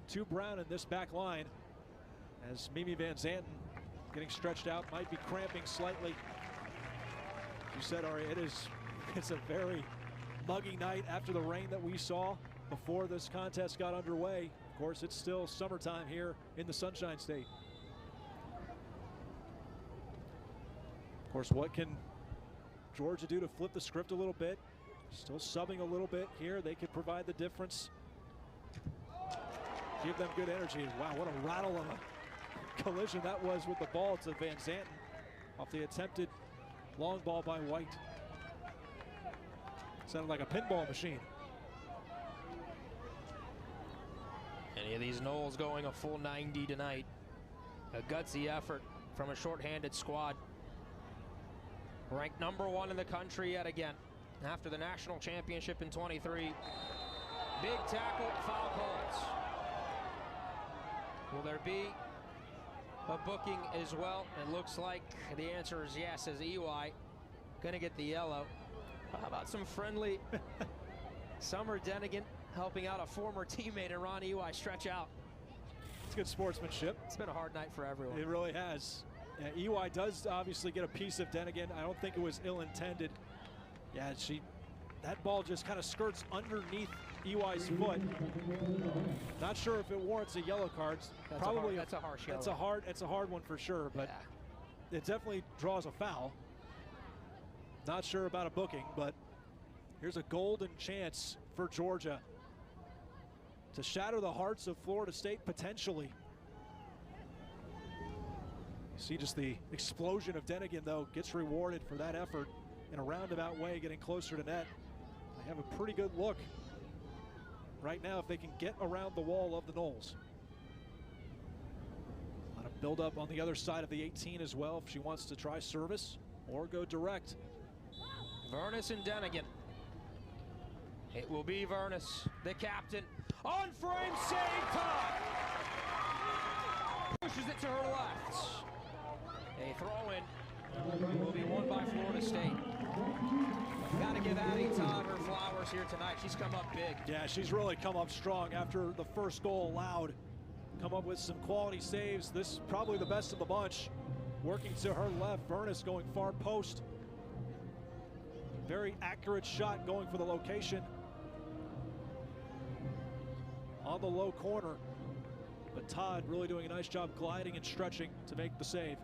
to Brown in this back line. As Mimi Van Zanten getting stretched out, might be cramping slightly. You said, Ari, it's a very muggy night after the rain that we saw before this contest got underway. Of course, it's still summertime here in the Sunshine State. Of course, what can Georgia do to flip the script a little bit? Still subbing a little bit here. They could provide the difference. Give them good energy. Wow, what a rattle of a collision that was with the ball to Van Zanten off the attempted long ball by White. Sounded like a pinball machine. Any of these Noles going a full 90 tonight. A gutsy effort from a shorthanded squad. Ranked #1 in the country yet again. After the national championship in 23. Big tackle, foul calls. Will there be a booking as well? It looks like the answer is yes, as EY gonna get the yellow. How about some friendly Summer Denigan helping out a former teammate in Ron EY stretch out? It's good sportsmanship. It's been a hard night for everyone. It really has. Yeah, EY does obviously get a piece of Denigan. I don't think it was ill-intended. Yeah, that ball just kind of skirts underneath EY's foot. Not sure if it warrants a yellow card. Probably that's a harsh yellow. It's a hard one for sure, but yeah. It definitely draws a foul. Not sure about a booking, but here's a golden chance for Georgia to shatter the hearts of Florida State potentially. You see just the explosion of Denigan, though, gets rewarded for that effort in a roundabout way, getting closer to net. They have a pretty good look right now if they can get around the wall of the Noles. A lot of build up on the other side of the 18 as well if she wants to try service or go direct. Vernus and Denigan. It will be Vernus, the captain. On frame, save time! Pushes it to her left. A throw-in will be won by Florida State. Got to give Addie Todd her flowers here tonight. She's come up big. Yeah, she's really come up strong after the first goal allowed. Come up with some quality saves. This is probably the best of the bunch. Working to her left, Vernus going far post. Very accurate shot going for the location. On the low corner. But Todd really doing a nice job gliding and stretching to make the save.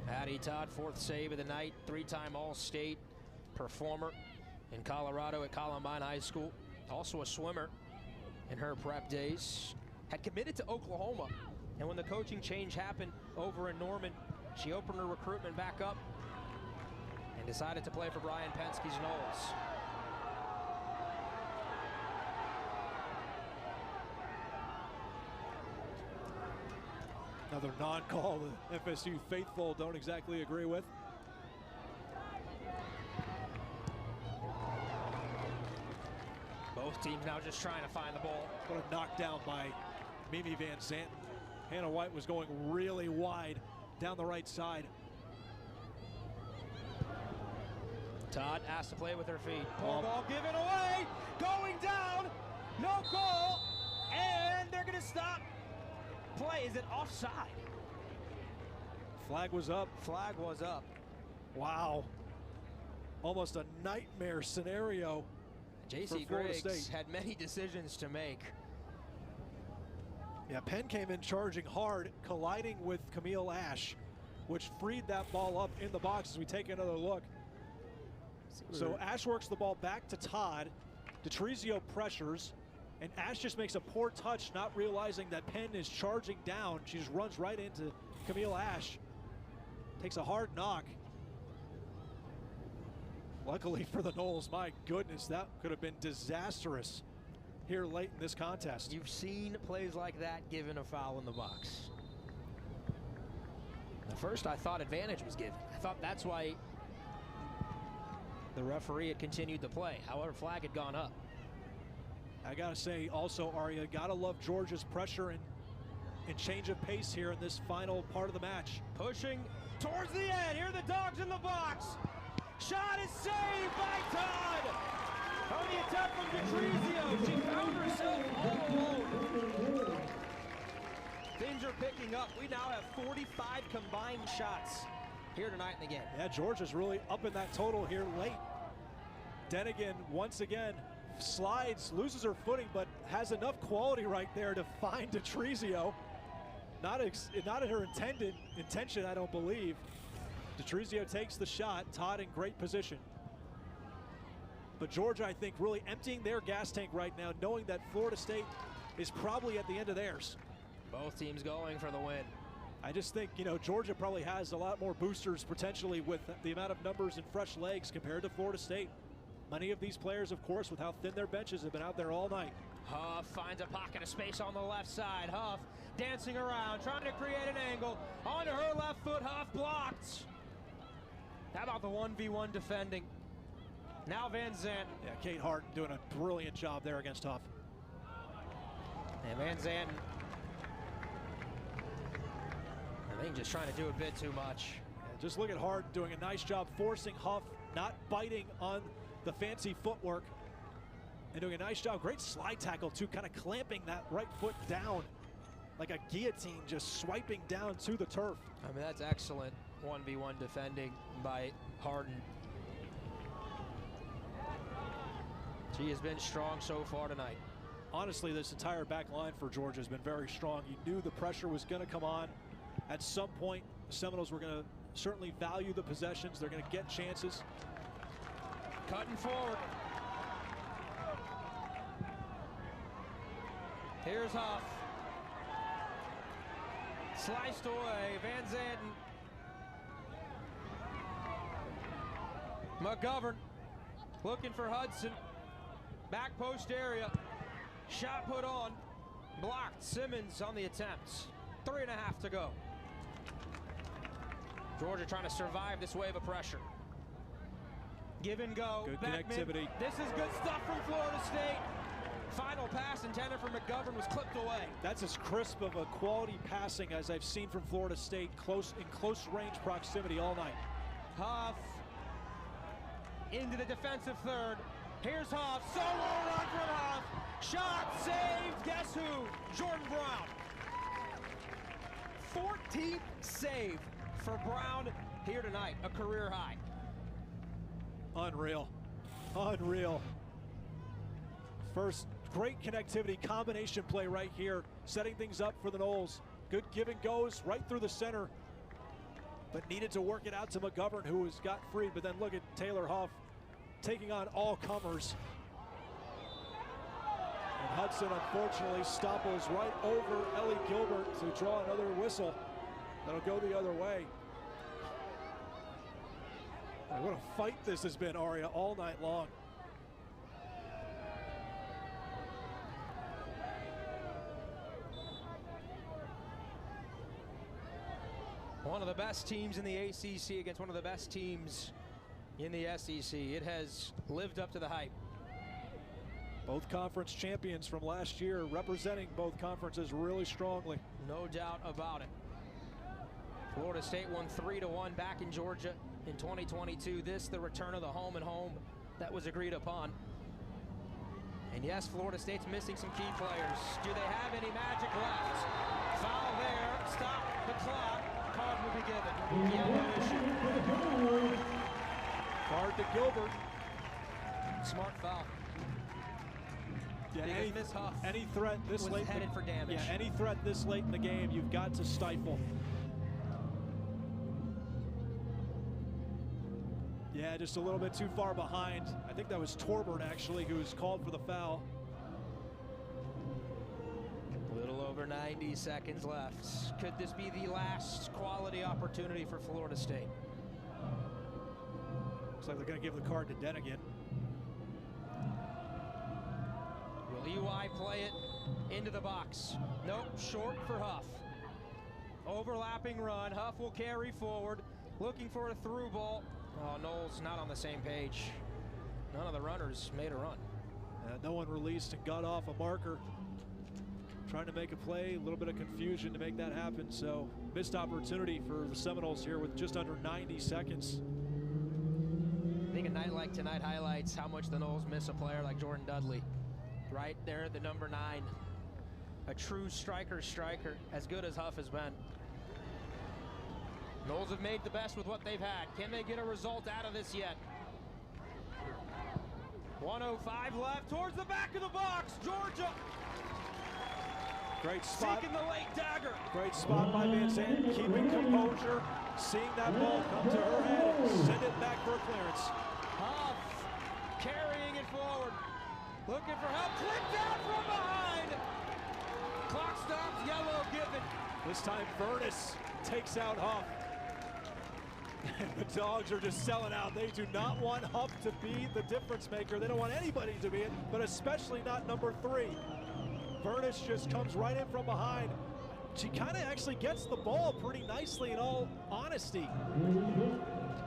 Addie Todd, 4th save of the night, 3-time All-State performer in Colorado at Columbine High School. Also a swimmer in her prep days. Had committed to Oklahoma, and when the coaching change happened over in Norman, she opened her recruitment back up and decided to play for Brian Penske's Noles. Another non-call the FSU faithful don't exactly agree with. Both teams now just trying to find the ball. What a knockdown by Mimi Van Zanten. Hannah White was going really wide down the right side. Todd asked to play with her feet. Ball given away, going down, no goal, and they're gonna stop play. Is it offside? Flag was up. Flag was up. Wow. Almost a nightmare scenario. JC Griggs had many decisions to make. Yeah, Penn came in charging hard, colliding with Camille Ash, which freed that ball up in the box as we take another look. So Ash works the ball back to Todd. DeTrizio pressures, and Ash just makes a poor touch, not realizing that Penn is charging down. She just runs right into Camille Ash. Takes a hard knock. Luckily for the Noles, my goodness, that could have been disastrous here late in this contest. You've seen plays like that given a foul in the box. At first I thought advantage was given. I thought that's why referee had continued the play. However, flag had gone up. I gotta say also, Aria, gotta love Georgia's pressure and change of pace here in this final part of the match. Pushing towards the end. Here are the Dogs in the box. Shot is saved by Todd. On the attack from Detrizio. She found herself all alone. Things are picking up. We now have 45 combined shots here tonight in the game. Yeah, Georgia's really up in that total here late. Denigan, once again, slides, loses her footing, but has enough quality right there to find Detrizio. Not in her intention, I don't believe. Detrizio takes the shot. Todd in great position. But Georgia, I think, really emptying their gas tank right now, knowing that Florida State is probably at the end of theirs. Both teams going for the win. I just think, you know, Georgia probably has a lot more boosters potentially with the amount of numbers and fresh legs compared to Florida State. Many of these players, of course, with how thin their benches have been out there all night. Huff finds a pocket of space on the left side. Huff dancing around, trying to create an angle. Onto her left foot, Huff blocked. How about the 1v1 defending? Now Van Zanten. Yeah, Kate Harden doing a brilliant job there against Huff. And Van Zanten, I think, just trying to do a bit too much. Yeah, just look at Harden doing a nice job forcing Huff, not biting on the fancy footwork, and doing a nice job. Great slide tackle too, kind of clamping that right foot down like a guillotine, just swiping down to the turf. I mean, that's excellent 1v1 defending by Harden. She has been strong so far tonight. Honestly, this entire back line for Georgia has been very strong. You knew the pressure was going to come on. At some point, the Seminoles were going to certainly value the possessions. They're going to get chances. Cutting forward. Here's Huff. Sliced away. Van Zanten. McGovern looking for Hudson. Back post area. Shot put on. Blocked. Simmons on the attempts. 3.5 to go. Georgia trying to survive this wave of pressure. Give and go. Good Back connectivity. mid. This is good stuff from Florida State. Final pass intended for McGovern was clipped away. That's as crisp of a quality passing as I've seen from Florida State, in close range proximity all night. Huff into the defensive third. Here's Huff. Solo run from Huff. Shot saved. Guess who? Jordan Brown. 14th save for Brown here tonight. A career high. Unreal. Unreal. First, great connectivity, combination play right here, setting things up for the Noles. Good give and goes right through the center, but needed to work it out to McGovern, who has got free. But then look at Taylor Huff taking on all comers. And Hudson, unfortunately, stopples right over Ellie Gilbert to draw another whistle. That'll go the other way. What a fight this has been, Aria, all night long. One of the best teams in the ACC against one of the best teams in the SEC. It has lived up to the hype. Both conference champions from last year, representing both conferences really strongly. No doubt about it. Florida State won 3-1 back in Georgia in 2022. This, the return of the home and home that was agreed upon. And yes, Florida State's missing some key players. Do they have any magic left? Foul there. Stop the clock. Card will be given. Yellow issue. Card to Gilbert. Smart foul. Yeah, because any threat this was late headed for damage. Yeah, any threat this late in the game, you've got to stifle. Yeah, just a little bit too far behind. I think that was Torbert, actually, who was called for the foul. A little over 90 seconds left. Could this be the last quality opportunity for Florida State? Looks like they're going to give the card to Denigan. Will UI play it into the box? Nope, short for Huff. Overlapping run. Huff will carry forward, looking for a through ball. Oh, Knowles not on the same page. None of the runners made a run. No one released and got off a marker. Trying to make a play, a little bit of confusion to make that happen. So missed opportunity for the Seminoles here with just under 90 seconds. I think a night like tonight highlights how much the Noles miss a player like Jordan Dudley. Right there at the number 9. A true striker, as good as Huff has been. Noles have made the best with what they've had. Can they get a result out of this yet? 1:05 left towards the back of the box. Georgia. Great spot. Seeking the late dagger. Great spot by Van Zandt, keeping composure, seeing that ball come to her head and send it back for a clearance. Huff carrying it forward. Looking for help. Clipped out from behind. Clock stops. Yellow given. This time Furness takes out Huff. The Dogs are just selling out. They do not want Huff to be the difference maker. They don't want anybody to be it, but especially not number 3. Furness just comes right in from behind. She kind of actually gets the ball pretty nicely in all honesty.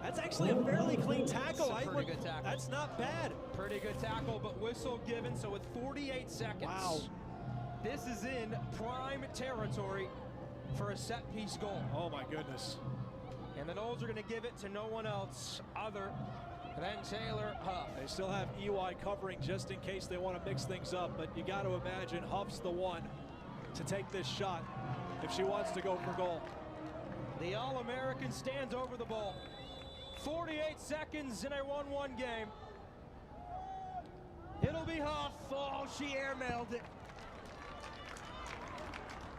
That's actually a fairly clean tackle. Good tackle. That's not bad. Pretty good tackle, but whistle given, so with 48 seconds. Wow. This is in prime territory for a set-piece goal. Oh my goodness. And the Noles are going to give it to no one else other than Taylor Huff. They still have EY covering just in case they want to mix things up, but you got to imagine Huff's the one to take this shot if she wants to go for goal. The All-American stands over the ball. 48 seconds in a 1-1 game. It'll be Huff. Oh, she airmailed it.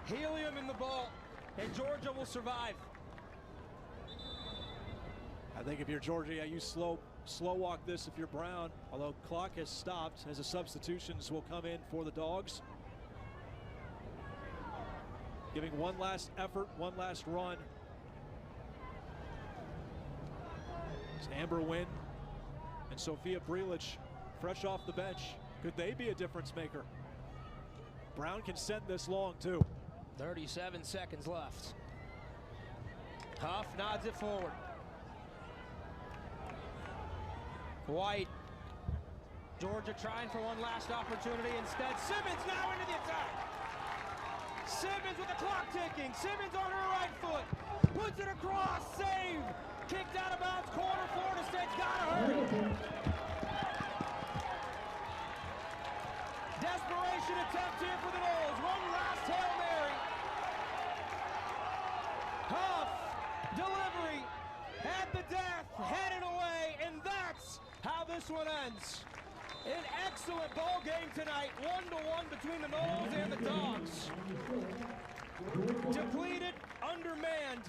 Helium in the ball, and Georgia will survive. I think if you're Georgia, yeah, you slow walk this if you're Brown, although clock has stopped as the substitutions will come in for the Dogs. Giving one last effort, one last run. It's Amber Wynn and Sophia Brelich fresh off the bench. Could they be a difference maker? Brown can send this long too. 37 seconds left. Huff nods it forward. White. Georgia trying for one last opportunity. Instead, Simmons now into the attack. Simmons with the clock ticking. Simmons on her right foot. Puts it across. Save. Kicked out of bounds. Corner. Florida State's got to hurry. Desperation attempt here for the Noles. One last Hail Mary. Huff. Delivery. At the death. Headed away. And that's how this one ends. An excellent ball game tonight, 1-1 between the Noles and the Dogs. Depleted, undermanned,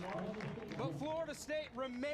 but Florida State remains